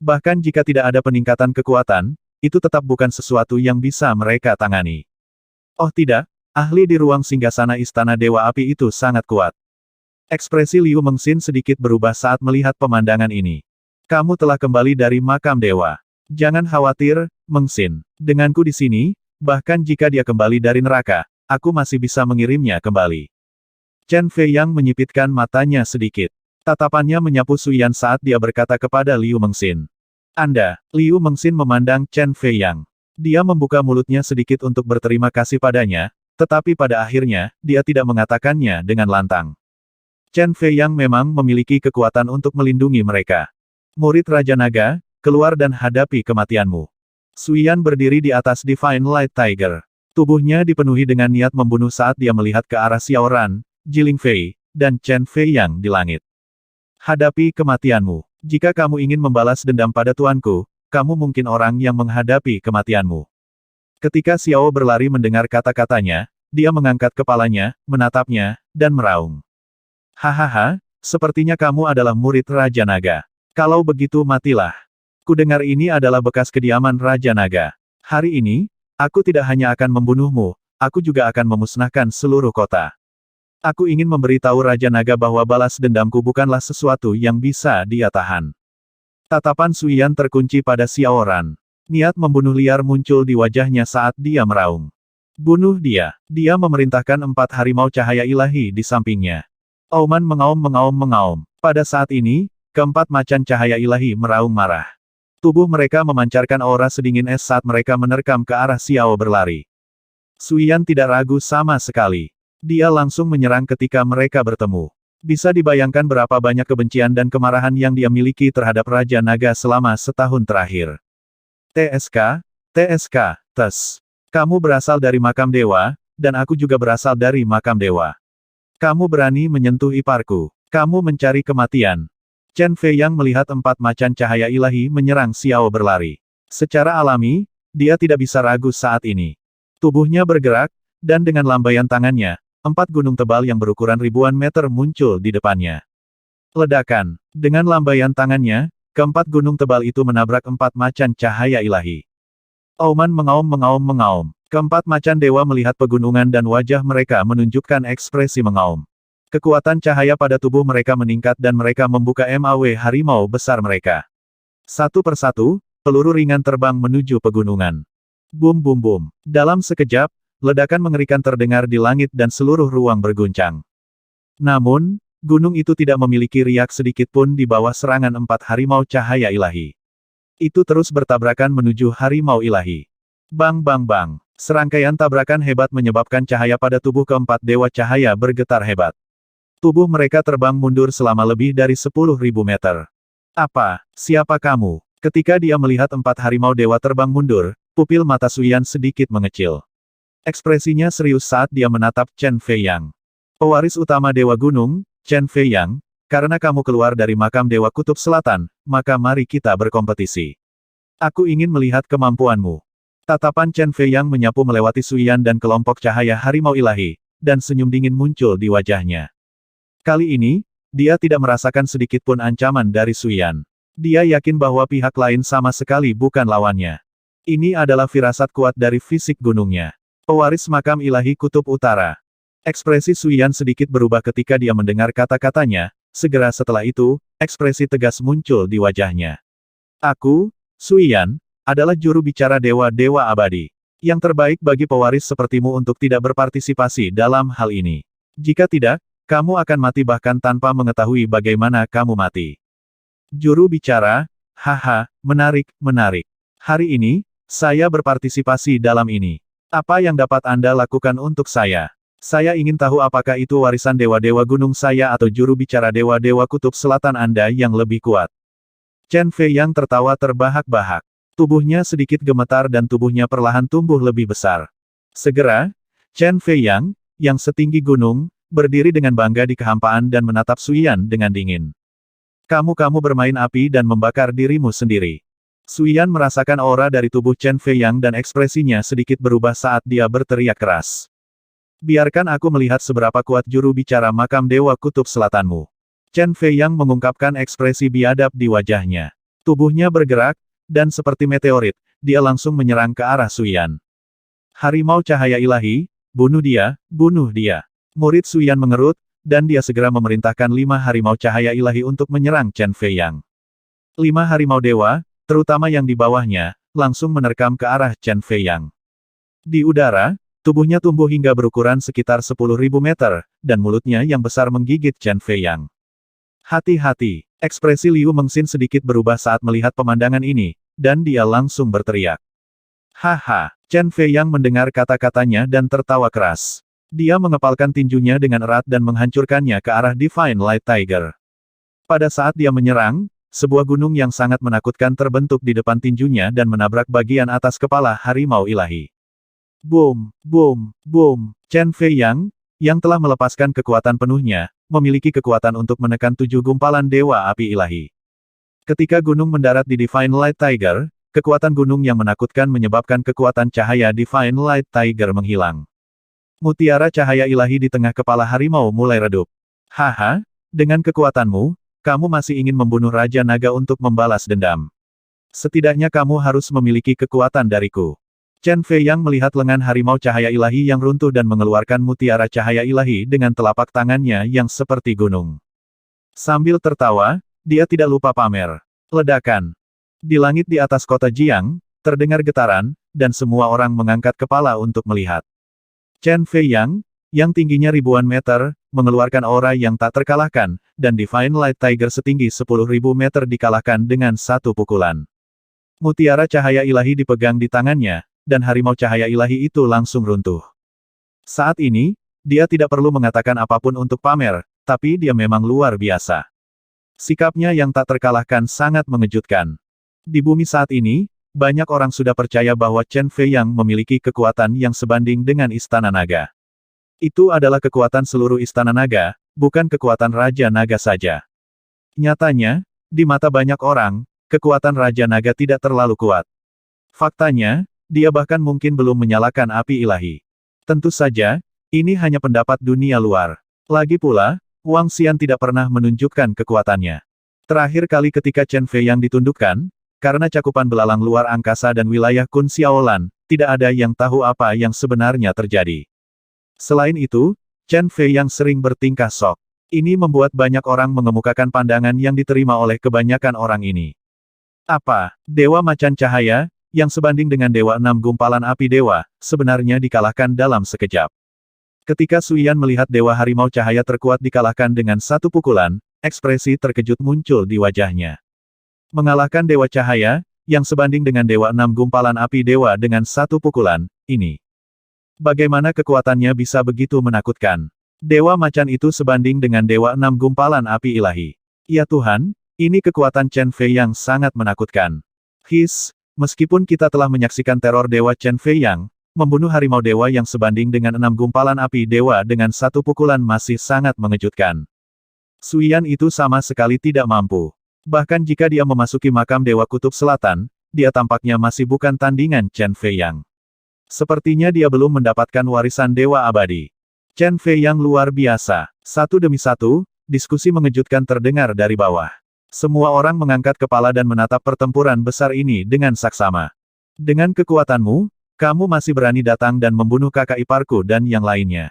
Speaker 1: Bahkan jika tidak ada peningkatan kekuatan, itu tetap bukan sesuatu yang bisa mereka tangani. Oh tidak, ahli di ruang singgasana Istana Dewa Api itu sangat kuat. Ekspresi Liu Mengxin sedikit berubah saat melihat pemandangan ini. Kamu telah kembali dari makam dewa. Jangan khawatir, Mengxin. Denganku di sini, bahkan jika dia kembali dari neraka, aku masih bisa mengirimnya kembali. Chen Fei yang menyipitkan matanya sedikit. Tatapannya menyapu Suyan saat dia berkata kepada Liu Mengxin. Anda, Liu Mengxin memandang Chen Fei Yang. Dia membuka mulutnya sedikit untuk berterima kasih padanya, tetapi pada akhirnya, dia tidak mengatakannya dengan lantang. Chen Fei Yang memang memiliki kekuatan untuk melindungi mereka. Murid Raja Naga, keluar dan hadapi kematianmu. Suyan berdiri di atas Divine Light Tiger. Tubuhnya dipenuhi dengan niat membunuh saat dia melihat ke arah Xiaoran, Jiling Fei, dan Chen Fei Yang di langit. Hadapi kematianmu. Jika kamu ingin membalas dendam pada tuanku, kamu mungkin orang yang menghadapi kematianmu. Ketika Xiao berlari mendengar kata-katanya, dia mengangkat kepalanya, menatapnya, dan meraung. Hahaha, sepertinya kamu adalah murid Raja Naga. Kalau begitu matilah. Kudengar ini adalah bekas kediaman Raja Naga. Hari ini, aku tidak hanya akan membunuhmu, aku juga akan memusnahkan seluruh kota. Aku ingin memberitahu Raja Naga bahwa balas dendamku bukanlah sesuatu yang bisa dia tahan. Tatapan Suyan terkunci pada Xiaoran. Niat membunuh liar muncul di wajahnya saat dia meraung. Bunuh dia. Dia memerintahkan 4 harimau cahaya ilahi di sampingnya. Auman mengaum. Pada saat ini, keempat macan cahaya ilahi meraung marah. Tubuh mereka memancarkan aura sedingin es saat mereka menerkam ke arah Xiao berlari. Suyan tidak ragu sama sekali. Dia langsung menyerang ketika mereka bertemu. Bisa dibayangkan berapa banyak kebencian dan kemarahan yang dia miliki terhadap Raja Naga selama setahun terakhir. TSK, TES. Kamu berasal dari makam dewa, dan aku juga berasal dari makam dewa. Kamu berani menyentuh iparku. Kamu mencari kematian. Chen Fei yang melihat 4 macan cahaya ilahi menyerang Xiao berlari. Secara alami, dia tidak bisa ragu saat ini. Tubuhnya bergerak, dan dengan lambaian tangannya, 4 gunung tebal yang berukuran ribuan meter muncul di depannya. Ledakan. Dengan lambaian tangannya, keempat gunung tebal itu menabrak 4 macan cahaya ilahi. Auman mengaum. Keempat macan dewa melihat pegunungan dan wajah mereka menunjukkan ekspresi mengaum. Kekuatan cahaya pada tubuh mereka meningkat dan mereka membuka MAW harimau besar mereka. Satu persatu, peluru ringan terbang menuju pegunungan. Bum. Dalam sekejap, ledakan mengerikan terdengar di langit dan seluruh ruang berguncang. Namun, gunung itu tidak memiliki riak sedikit pun di bawah serangan 4 harimau cahaya ilahi. Itu terus bertabrakan menuju harimau ilahi. Bang. Serangkaian tabrakan hebat menyebabkan cahaya pada tubuh keempat dewa cahaya bergetar hebat. Tubuh mereka terbang mundur selama lebih dari 10.000 meter. Apa? Siapa kamu? Ketika dia melihat 4 harimau dewa terbang mundur, pupil mata Suyan sedikit mengecil. Ekspresinya serius saat dia menatap Chen Feiyang. Pewaris utama Dewa Gunung, Chen Feiyang, karena kamu keluar dari makam Dewa Kutub Selatan, maka mari kita berkompetisi. Aku ingin melihat kemampuanmu. Tatapan Chen Feiyang menyapu melewati Suyan dan kelompok cahaya harimau ilahi, dan senyum dingin muncul di wajahnya. Kali ini, dia tidak merasakan sedikit pun ancaman dari Suyan. Dia yakin bahwa pihak lain sama sekali bukan lawannya. Ini adalah firasat kuat dari fisik gunungnya. Pewaris makam ilahi Kutub Utara. Ekspresi Suyan sedikit berubah ketika dia mendengar kata-katanya, segera setelah itu, ekspresi tegas muncul di wajahnya. Aku, Suyan, adalah juru bicara dewa-dewa abadi. Yang terbaik bagi pewaris sepertimu untuk tidak berpartisipasi dalam hal ini. Jika tidak, kamu akan mati bahkan tanpa mengetahui bagaimana kamu mati. Juru bicara, haha, menarik, menarik. Hari ini, saya berpartisipasi dalam ini. Apa yang dapat Anda lakukan untuk saya? Saya ingin tahu apakah itu warisan dewa-dewa gunung saya atau juru bicara dewa-dewa kutub selatan Anda yang lebih kuat. Chen Feiyang tertawa terbahak-bahak. Tubuhnya sedikit gemetar dan tubuhnya perlahan tumbuh lebih besar. Segera, Chen Feiyang, yang setinggi gunung, berdiri dengan bangga di kehampaan dan menatap Suyan dengan dingin. Kamu bermain api dan membakar dirimu sendiri. Suyan merasakan aura dari tubuh Chen Feiyang dan ekspresinya sedikit berubah saat dia berteriak keras. Biarkan aku melihat seberapa kuat juru bicara makam Dewa Kutub Selatanmu. Chen Feiyang mengungkapkan ekspresi biadab di wajahnya. Tubuhnya bergerak, dan seperti meteorit, dia langsung menyerang ke arah Suyan. Harimau cahaya ilahi, bunuh dia, bunuh dia. Murid Suyan mengerut, dan dia segera memerintahkan 5 harimau cahaya ilahi untuk menyerang Chen Feiyang. 5 harimau dewa, terutama yang di bawahnya, langsung menerkam ke arah Chen Feiyang. Di udara, tubuhnya tumbuh hingga berukuran sekitar 10.000 meter, dan mulutnya yang besar menggigit Chen Feiyang. Hati-hati, ekspresi Liu Mengxin sedikit berubah saat melihat pemandangan ini, dan dia langsung berteriak. Haha, Chen Feiyang mendengar kata-katanya dan tertawa keras. Dia mengepalkan tinjunya dengan erat dan menghancurkannya ke arah Divine Light Tiger. Pada saat dia menyerang, sebuah gunung yang sangat menakutkan terbentuk di depan tinjunya dan menabrak bagian atas kepala harimau ilahi. Boom, boom, boom. Chen Feiyang, yang telah melepaskan kekuatan penuhnya, memiliki kekuatan untuk menekan 7 gumpalan dewa api ilahi. Ketika gunung mendarat di Divine Light Tiger, kekuatan gunung yang menakutkan menyebabkan kekuatan cahaya Divine Light Tiger menghilang. Mutiara cahaya ilahi di tengah kepala harimau mulai redup. Haha, dengan kekuatanmu, kamu masih ingin membunuh Raja Naga untuk membalas dendam. Setidaknya kamu harus memiliki kekuatan dariku. Chen Feiyang melihat lengan harimau cahaya ilahi yang runtuh dan mengeluarkan mutiara cahaya ilahi dengan telapak tangannya yang seperti gunung. Sambil tertawa, dia tidak lupa pamer. Ledakan. Di langit di atas kota Jiang, terdengar getaran, dan semua orang mengangkat kepala untuk melihat. Chen Feiyang, yang tingginya ribuan meter, mengeluarkan aura yang tak terkalahkan, dan Divine Light Tiger setinggi 10.000 meter dikalahkan dengan satu pukulan. Mutiara cahaya ilahi dipegang di tangannya, dan harimau cahaya ilahi itu langsung runtuh. Saat ini, dia tidak perlu mengatakan apapun untuk pamer, tapi dia memang luar biasa. Sikapnya yang tak terkalahkan sangat mengejutkan. Di bumi saat ini, banyak orang sudah percaya bahwa Chen Feiyang memiliki kekuatan yang sebanding dengan Istana Naga. Itu adalah kekuatan seluruh Istana Naga, bukan kekuatan Raja Naga saja. Nyatanya, di mata banyak orang, kekuatan Raja Naga tidak terlalu kuat. Faktanya, dia bahkan mungkin belum menyalakan api ilahi. Tentu saja, ini hanya pendapat dunia luar. Lagi pula, Wang Xian tidak pernah menunjukkan kekuatannya. Terakhir kali ketika Chen Feiyang ditundukkan, karena cakupan belalang luar angkasa dan wilayah Kun Xiaolan, tidak ada yang tahu apa yang sebenarnya terjadi. Selain itu, Chen Feiyang sering bertingkah sok. Ini membuat banyak orang mengemukakan pandangan yang diterima oleh kebanyakan orang ini. Apa, Dewa Macan Cahaya, yang sebanding dengan Dewa 6 Gumpalan Api Dewa, sebenarnya dikalahkan dalam sekejap. Ketika Suyan melihat Dewa Harimau Cahaya terkuat dikalahkan dengan satu pukulan, ekspresi terkejut muncul di wajahnya. Mengalahkan Dewa Cahaya, yang sebanding dengan Dewa 6 Gumpalan Api Dewa dengan satu pukulan, ini. Bagaimana kekuatannya bisa begitu menakutkan? Dewa macan itu sebanding dengan Dewa 6 gumpalan api ilahi. Ya Tuhan, ini kekuatan Chen Fei yang sangat menakutkan. Meskipun kita telah menyaksikan teror Dewa Chen Fei yang membunuh harimau dewa yang sebanding dengan 6 gumpalan api dewa dengan satu pukulan masih sangat mengejutkan. Suyan itu sama sekali tidak mampu. Bahkan jika dia memasuki makam Dewa Kutub Selatan, dia tampaknya masih bukan tandingan Chen Fei yang. Sepertinya dia belum mendapatkan warisan Dewa Abadi. Chen Fei yang luar biasa. Satu demi satu, diskusi mengejutkan terdengar dari bawah. Semua orang mengangkat kepala dan menatap pertempuran besar ini dengan saksama. Dengan kekuatanmu, kamu masih berani datang dan membunuh kakak iparku dan yang lainnya.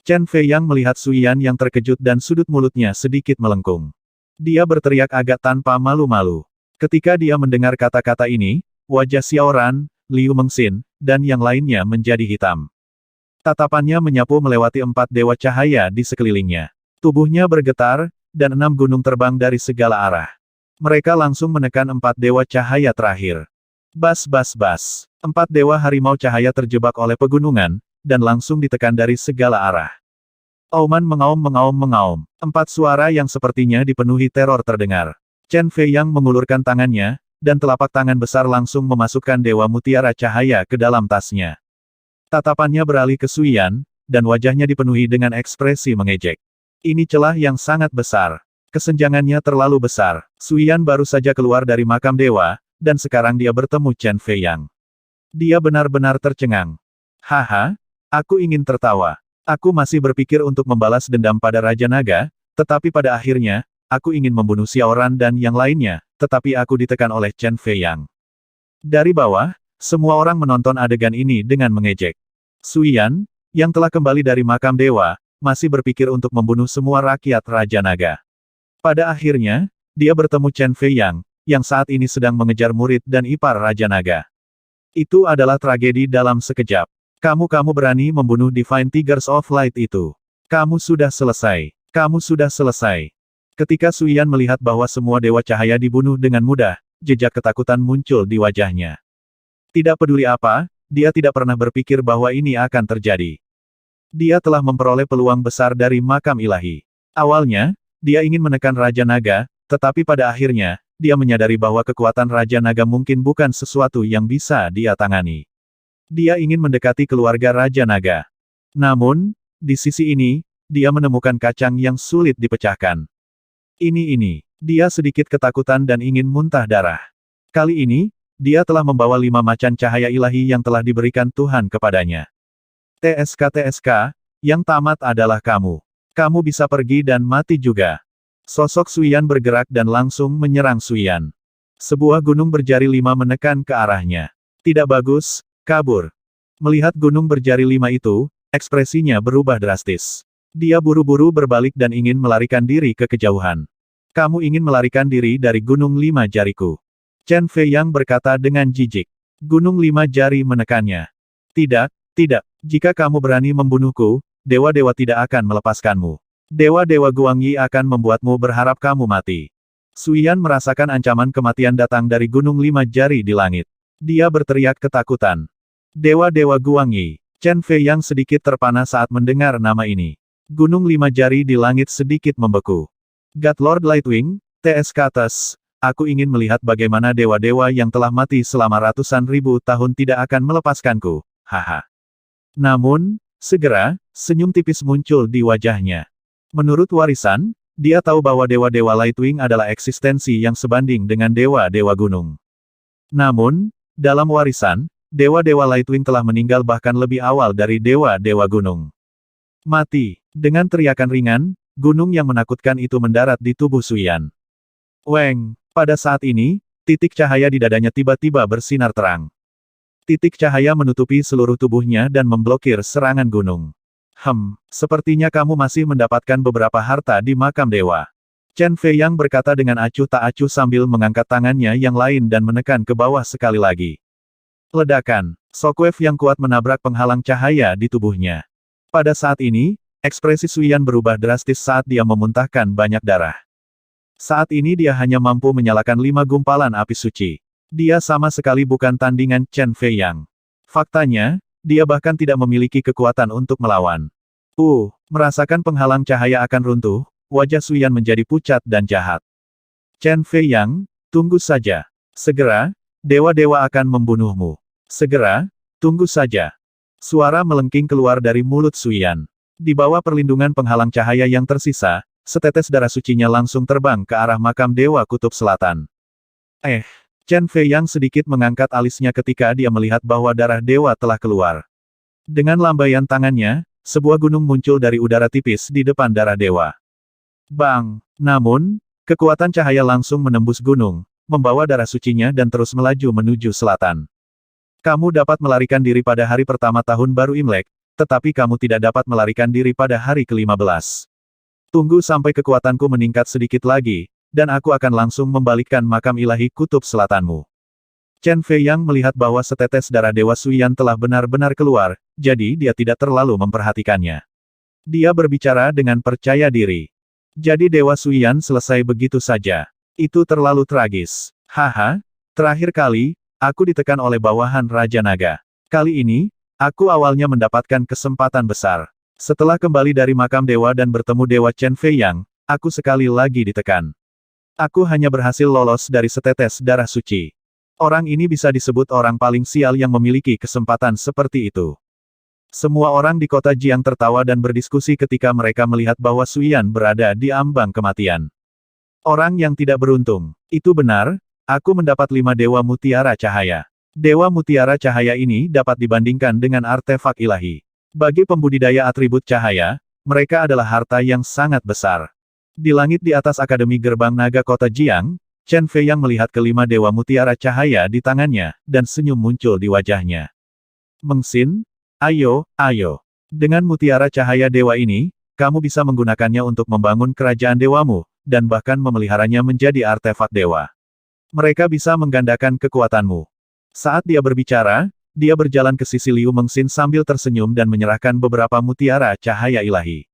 Speaker 1: Chen Fei yang melihat Suyan yang terkejut dan sudut mulutnya sedikit melengkung. Dia berteriak agak tanpa malu-malu. Ketika dia mendengar kata-kata ini, wajah Xiao Ran, Liu Mengxin, dan yang lainnya menjadi hitam. Tatapannya menyapu melewati 4 dewa cahaya di sekelilingnya. Tubuhnya bergetar, dan 6 gunung terbang dari segala arah. Mereka langsung menekan 4 dewa cahaya terakhir. Bas bas bas. 4 dewa harimau cahaya terjebak oleh pegunungan, dan langsung ditekan dari segala arah. Auman mengaum-mengaum. 4 suara yang sepertinya dipenuhi teror terdengar. Chen Fei yang mengulurkan tangannya, dan telapak tangan besar langsung memasukkan dewa mutiara cahaya ke dalam tasnya. Tatapannya beralih ke Suyan, dan wajahnya dipenuhi dengan ekspresi mengejek. Ini celah yang sangat besar. Kesenjangannya terlalu besar. Suyan baru saja keluar dari makam dewa, dan sekarang dia bertemu Chen Fei yang. Dia benar-benar tercengang. Haha, aku ingin tertawa. Aku masih berpikir untuk membalas dendam pada Raja Naga, tetapi pada akhirnya, aku ingin membunuh Xiao Ran dan yang lainnya, tetapi aku ditekan oleh Chen Fei yang. Dari bawah, semua orang menonton adegan ini dengan mengejek. Suyan, yang telah kembali dari makam dewa, masih berpikir untuk membunuh semua rakyat Raja Naga. Pada akhirnya, dia bertemu Chen Fei yang saat ini sedang mengejar murid dan ipar Raja Naga. Itu adalah tragedi dalam sekejap. Kamu berani membunuh Divine Tigers of Light itu. Kamu sudah selesai. Kamu sudah selesai. Ketika Suyan melihat bahwa semua dewa cahaya dibunuh dengan mudah, jejak ketakutan muncul di wajahnya. Tidak peduli apa, dia tidak pernah berpikir bahwa ini akan terjadi. Dia telah memperoleh peluang besar dari makam ilahi. Awalnya, dia ingin menekan Raja Naga, tetapi pada akhirnya, dia menyadari bahwa kekuatan Raja Naga mungkin bukan sesuatu yang bisa dia tangani. Dia ingin mendekati keluarga Raja Naga. Namun, di sisi ini, dia menemukan kacang yang sulit dipecahkan. Ini. Dia sedikit ketakutan dan ingin muntah darah. Kali ini, dia telah membawa 5 macan cahaya ilahi yang telah diberikan Tuhan kepadanya. TSK, yang tamat adalah kamu. Kamu bisa pergi dan mati juga. Sosok Suyan bergerak dan langsung menyerang Suyan. Sebuah gunung berjari 5 menekan ke arahnya. Tidak bagus, kabur. Melihat gunung berjari 5 itu, ekspresinya berubah drastis. Dia buru-buru berbalik dan ingin melarikan diri ke kejauhan. Kamu ingin melarikan diri dari gunung 5 jariku. Chen Fei yang berkata dengan jijik. Gunung 5 jari menekannya. Tidak. Jika kamu berani membunuhku, dewa-dewa tidak akan melepaskanmu. Dewa-dewa Guangyi akan membuatmu berharap kamu mati. Suyan merasakan ancaman kematian datang dari gunung 5 jari di langit. Dia berteriak ketakutan. Dewa-dewa Guangyi. Chen Fei yang sedikit terpana saat mendengar nama ini. Gunung 5 jari di langit sedikit membeku. God Lord Lightwing, TSK. Aku ingin melihat bagaimana dewa-dewa yang telah mati selama ratusan ribu tahun tidak akan melepaskanku. Haha. Namun, segera, senyum tipis muncul di wajahnya. Menurut warisan, dia tahu bahwa dewa-dewa Lightwing adalah eksistensi yang sebanding dengan dewa-dewa gunung. Namun, dalam warisan, dewa-dewa Lightwing telah meninggal bahkan lebih awal dari dewa-dewa gunung. Mati. Dengan teriakan ringan, gunung yang menakutkan itu mendarat di tubuh Suyan. Weng. Pada saat ini, titik cahaya di dadanya tiba-tiba bersinar terang. Titik cahaya menutupi seluruh tubuhnya dan memblokir serangan gunung. Sepertinya kamu masih mendapatkan beberapa harta di makam dewa. Chen Fei yang berkata dengan acuh tak acuh sambil mengangkat tangannya yang lain dan menekan ke bawah sekali lagi. Ledakan. Shockwave yang kuat menabrak penghalang cahaya di tubuhnya. Pada saat ini, ekspresi Suyan berubah drastis saat dia memuntahkan banyak darah. Saat ini dia hanya mampu menyalakan 5 gumpalan api suci. Dia sama sekali bukan tandingan Chen Fei yang. Faktanya, dia bahkan tidak memiliki kekuatan untuk melawan. Merasakan penghalang cahaya akan runtuh, wajah Suyan menjadi pucat dan jahat. Chen Fei Yang, tunggu saja. Segera, dewa-dewa akan membunuhmu. Segera, tunggu saja. Suara melengking keluar dari mulut Suyan. Di bawah perlindungan penghalang cahaya yang tersisa, setetes darah sucinya langsung terbang ke arah makam Dewa Kutub Selatan. Chen Fei Yang sedikit mengangkat alisnya ketika dia melihat bahwa darah dewa telah keluar. Dengan lambaian tangannya, sebuah gunung muncul dari udara tipis di depan darah dewa. Bang! Namun, kekuatan cahaya langsung menembus gunung, membawa darah sucinya dan terus melaju menuju selatan. Kamu dapat melarikan diri pada hari pertama tahun baru Imlek, tetapi kamu tidak dapat melarikan diri pada hari ke-15. Tunggu sampai kekuatanku meningkat sedikit lagi, dan aku akan langsung membalikkan makam ilahi kutub selatanmu. Chen Fei Yang melihat bahwa setetes darah Dewa Suyan telah benar-benar keluar, jadi dia tidak terlalu memperhatikannya. Dia berbicara dengan percaya diri. Jadi Dewa Suyan selesai begitu saja. Itu terlalu tragis. Haha, terakhir kali, aku ditekan oleh bawahan Raja Naga. Kali ini, aku awalnya mendapatkan kesempatan besar. Setelah kembali dari makam dewa dan bertemu Dewa Chen Fei Yang, aku sekali lagi ditekan. Aku hanya berhasil lolos dari setetes darah suci. Orang ini bisa disebut orang paling sial yang memiliki kesempatan seperti itu. Semua orang di kota Jiang tertawa dan berdiskusi ketika mereka melihat bahwa Suyan berada di ambang kematian. Orang yang tidak beruntung. Itu benar, aku mendapat 5 Dewa Mutiara Cahaya. Dewa Mutiara Cahaya ini dapat dibandingkan dengan artefak ilahi. Bagi pembudidaya atribut cahaya, mereka adalah harta yang sangat besar. Di langit di atas Akademi Gerbang Naga Kota Jiang, Chen Fei Yang melihat kelima Dewa Mutiara Cahaya di tangannya, dan senyum muncul di wajahnya. Mengsin, ayo, ayo. Dengan Mutiara Cahaya Dewa ini, kamu bisa menggunakannya untuk membangun kerajaan dewamu, dan bahkan memeliharanya menjadi artefak dewa. Mereka bisa menggandakan kekuatanmu. Saat dia berbicara, dia berjalan ke sisi Liu Mengsin sambil tersenyum dan menyerahkan beberapa mutiara cahaya ilahi.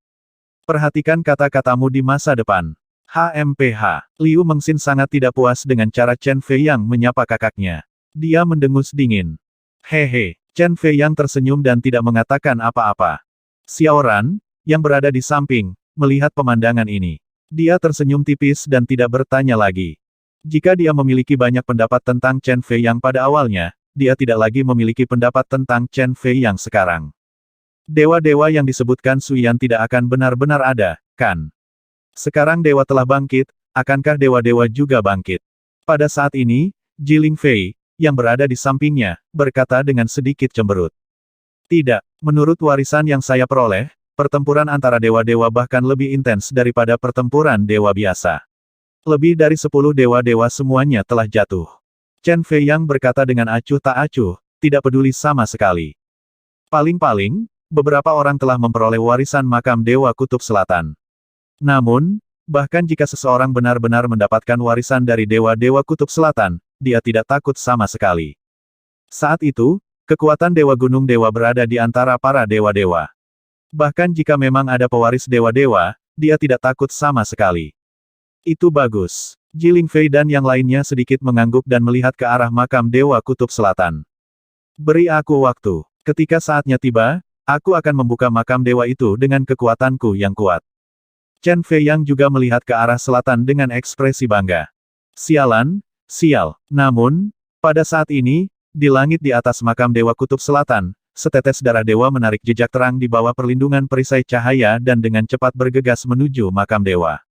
Speaker 1: Perhatikan kata-katamu di masa depan. HMPH. Liu Mengsin sangat tidak puas dengan cara Chen Fei Yang menyapa kakaknya. Dia mendengus dingin. Hehe. Chen Fei Yang tersenyum dan tidak mengatakan apa-apa. Xiao Ran, yang berada di samping, melihat pemandangan ini. Dia tersenyum tipis dan tidak bertanya lagi. Jika dia memiliki banyak pendapat tentang Chen Fei Yang pada awalnya, dia tidak lagi memiliki pendapat tentang Chen Fei Yang sekarang. Dewa-dewa yang disebutkan Suyan tidak akan benar-benar ada, kan? Sekarang dewa telah bangkit, akankah dewa-dewa juga bangkit? Pada saat ini, Jiling Fei, yang berada di sampingnya, berkata dengan sedikit cemberut. Tidak, menurut warisan yang saya peroleh, pertempuran antara dewa-dewa bahkan lebih intens daripada pertempuran dewa biasa. Lebih dari 10 dewa-dewa semuanya telah jatuh. Chen Fei Yang berkata dengan acuh tak acuh, tidak peduli sama sekali. Paling-paling, beberapa orang telah memperoleh warisan makam Dewa Kutub Selatan. Namun, bahkan jika seseorang benar-benar mendapatkan warisan dari Dewa-Dewa Kutub Selatan, dia tidak takut sama sekali. Saat itu, kekuatan Dewa Gunung Dewa berada di antara para dewa-dewa. Bahkan jika memang ada pewaris dewa-dewa, dia tidak takut sama sekali. Itu bagus. Jiling Fei dan yang lainnya sedikit mengangguk dan melihat ke arah makam Dewa Kutub Selatan. Beri aku waktu. Ketika saatnya tiba, aku akan membuka makam dewa itu dengan kekuatanku yang kuat. Chen Fei Yang juga melihat ke arah selatan dengan ekspresi bangga. Sialan, sial. Namun, pada saat ini, di langit di atas makam Dewa Kutub Selatan, setetes darah dewa menarik jejak terang di bawah perlindungan perisai cahaya dan dengan cepat bergegas menuju makam dewa.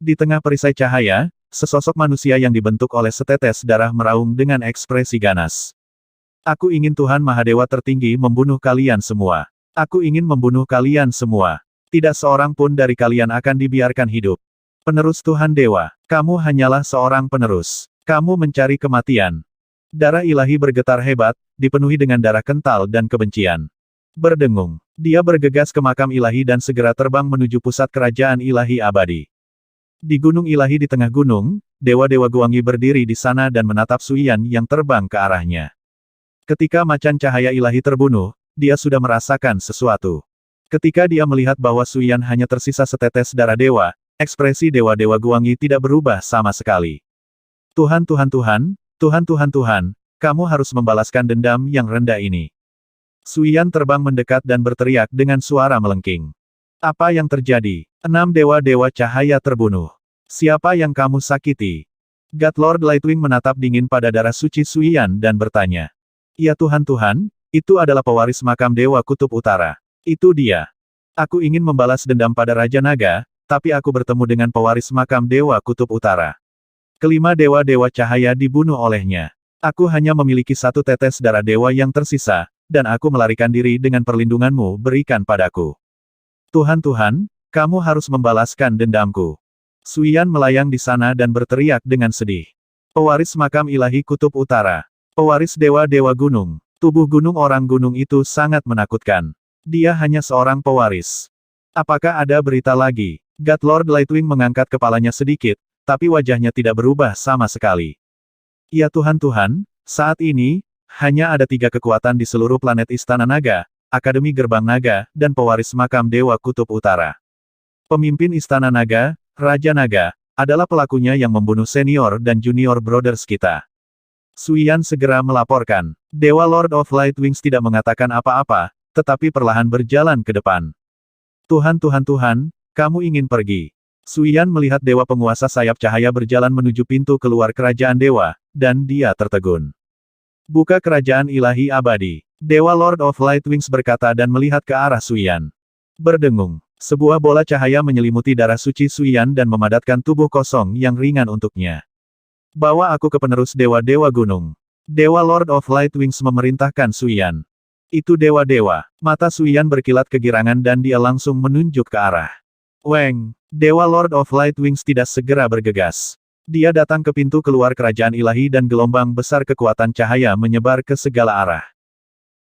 Speaker 1: Di tengah perisai cahaya, sesosok manusia yang dibentuk oleh setetes darah meraung dengan ekspresi ganas. Aku ingin Tuhan Mahadewa tertinggi membunuh kalian semua. Aku ingin membunuh kalian semua. Tidak seorang pun dari kalian akan dibiarkan hidup. Penerus Tuhan Dewa, kamu hanyalah seorang penerus. Kamu mencari kematian. Darah ilahi bergetar hebat, dipenuhi dengan darah kental dan kebencian. Berdengung. Dia bergegas ke makam ilahi dan segera terbang menuju pusat kerajaan ilahi abadi. Di gunung ilahi di tengah gunung, dewa-dewa Guangyi berdiri di sana dan menatap Suyan yang terbang ke arahnya. Ketika macan cahaya ilahi terbunuh, dia sudah merasakan sesuatu. Ketika dia melihat bahwa Suyan hanya tersisa setetes darah dewa, ekspresi dewa-dewa Guangyi tidak berubah sama sekali. Tuhan, Tuhan, Tuhan, Tuhan, Tuhan, Tuhan, kamu harus membalaskan dendam yang rendah ini. Suyan terbang mendekat dan berteriak dengan suara melengking. Apa yang terjadi? 6 dewa-dewa cahaya terbunuh. Siapa yang kamu sakiti? God Lord Lightwing menatap dingin pada darah suci Suiyan dan bertanya. Ya Tuhan, itu adalah pewaris makam Dewa Kutub Utara. Itu dia. Aku ingin membalas dendam pada Raja Naga, tapi aku bertemu dengan pewaris makam Dewa Kutub Utara. Kelima dewa-dewa cahaya dibunuh olehnya. Aku hanya memiliki satu tetes darah dewa yang tersisa, dan aku melarikan diri dengan perlindunganmu berikan padaku. Tuhan, kamu harus membalaskan dendamku. Suiyan melayang di sana dan berteriak dengan sedih. Pewaris makam ilahi Kutub Utara. Pewaris dewa-dewa gunung. Tubuh gunung orang gunung itu sangat menakutkan. Dia hanya seorang pewaris. Apakah ada berita lagi? God Lord Lightwing mengangkat kepalanya sedikit, tapi wajahnya tidak berubah sama sekali. Ya Tuhan, saat ini, hanya ada 3 kekuatan di seluruh planet Istana Naga, Akademi Gerbang Naga, dan pewaris makam Dewa Kutub Utara. Pemimpin Istana Naga, Raja Naga, adalah pelakunya yang membunuh senior dan junior brothers kita. Suiyan segera melaporkan. Dewa Lord of Lightwings tidak mengatakan apa-apa, tetapi perlahan berjalan ke depan. Tuhan, kamu ingin pergi. Suiyan melihat dewa penguasa sayap cahaya berjalan menuju pintu keluar kerajaan dewa, dan dia tertegun. Buka kerajaan ilahi abadi. Dewa Lord of Lightwings berkata dan melihat ke arah Suiyan. Berdengung. Sebuah bola cahaya menyelimuti darah suci Suiyan dan memadatkan tubuh kosong yang ringan untuknya. Bawa aku ke penerus dewa-dewa gunung. Dewa Lord of Lightwings memerintahkan Suiyan. Itu dewa-dewa. Mata Suiyan berkilat kegirangan dan dia langsung menunjuk ke arah. Weng. Dewa Lord of Lightwings tidak segera bergegas. Dia datang ke pintu keluar kerajaan ilahi dan gelombang besar kekuatan cahaya menyebar ke segala arah.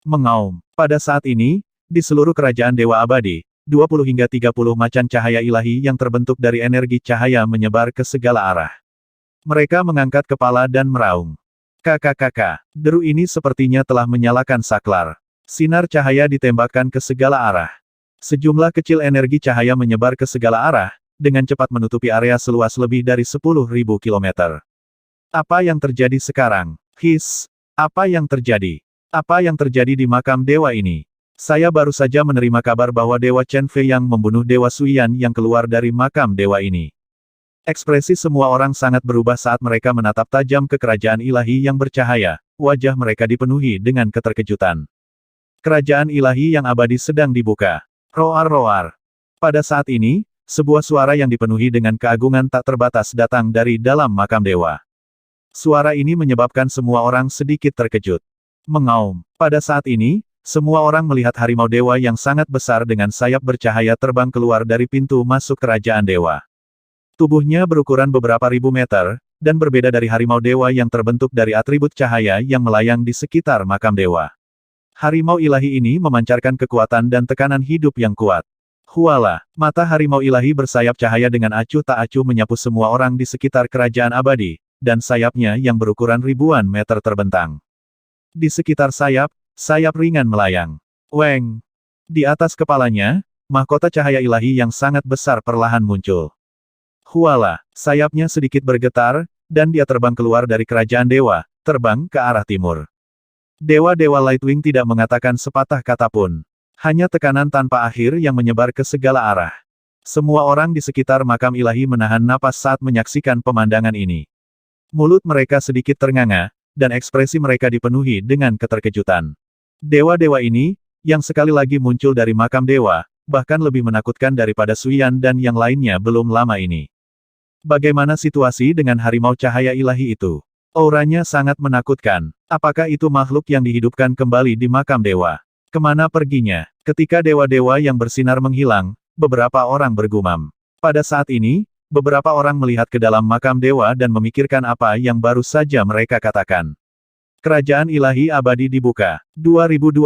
Speaker 1: Mengaum. Pada saat ini, di seluruh kerajaan dewa abadi, 20 hingga 30 macan cahaya ilahi yang terbentuk dari energi cahaya menyebar ke segala arah. Mereka mengangkat kepala dan meraung. Kakak, deru ini sepertinya telah menyalakan saklar. Sinar cahaya ditembakkan ke segala arah. Sejumlah kecil energi cahaya menyebar ke segala arah, dengan cepat menutupi area seluas lebih dari 10.000 kilometer. Apa yang terjadi sekarang? His. Apa yang terjadi? Apa yang terjadi di makam dewa ini? Saya baru saja menerima kabar bahwa Dewa Chen Fei yang membunuh Dewa Suiyan yang keluar dari makam dewa ini. Ekspresi semua orang sangat berubah saat mereka menatap tajam ke kerajaan ilahi yang bercahaya, wajah mereka dipenuhi dengan keterkejutan. Kerajaan ilahi yang abadi sedang dibuka. Roar-roar. Pada saat ini, sebuah suara yang dipenuhi dengan keagungan tak terbatas datang dari dalam makam dewa. Suara ini menyebabkan semua orang sedikit terkejut. Mengaum. Pada saat ini, semua orang melihat harimau dewa yang sangat besar dengan sayap bercahaya terbang keluar dari pintu masuk kerajaan dewa. Tubuhnya berukuran beberapa ribu meter, dan berbeda dari harimau dewa yang terbentuk dari atribut cahaya yang melayang di sekitar makam dewa. Harimau ilahi ini memancarkan kekuatan dan tekanan hidup yang kuat. Huala, mata harimau ilahi bersayap cahaya dengan acuh tak acuh menyapu semua orang di sekitar kerajaan abadi, dan sayapnya yang berukuran ribuan meter terbentang. Di sekitar sayap ringan melayang. Weng. Di atas kepalanya, mahkota cahaya ilahi yang sangat besar perlahan muncul. Huala, sayapnya sedikit bergetar, dan dia terbang keluar dari kerajaan dewa, terbang ke arah timur. Dewa-dewa Lightwing tidak mengatakan sepatah kata pun. Hanya tekanan tanpa akhir yang menyebar ke segala arah. Semua orang di sekitar makam ilahi menahan napas saat menyaksikan pemandangan ini. Mulut mereka sedikit ternganga, dan ekspresi mereka dipenuhi dengan keterkejutan. Dewa-dewa ini, yang sekali lagi muncul dari makam dewa, bahkan lebih menakutkan daripada Suiyan dan yang lainnya belum lama ini. Bagaimana situasi dengan harimau cahaya ilahi itu? Auranya sangat menakutkan. Apakah itu makhluk yang dihidupkan kembali di makam dewa? Kemana perginya? Ketika dewa-dewa yang bersinar menghilang, beberapa orang bergumam. Pada saat ini, beberapa orang melihat ke dalam makam dewa dan memikirkan apa yang baru saja mereka katakan. Kerajaan ilahi abadi dibuka. 2020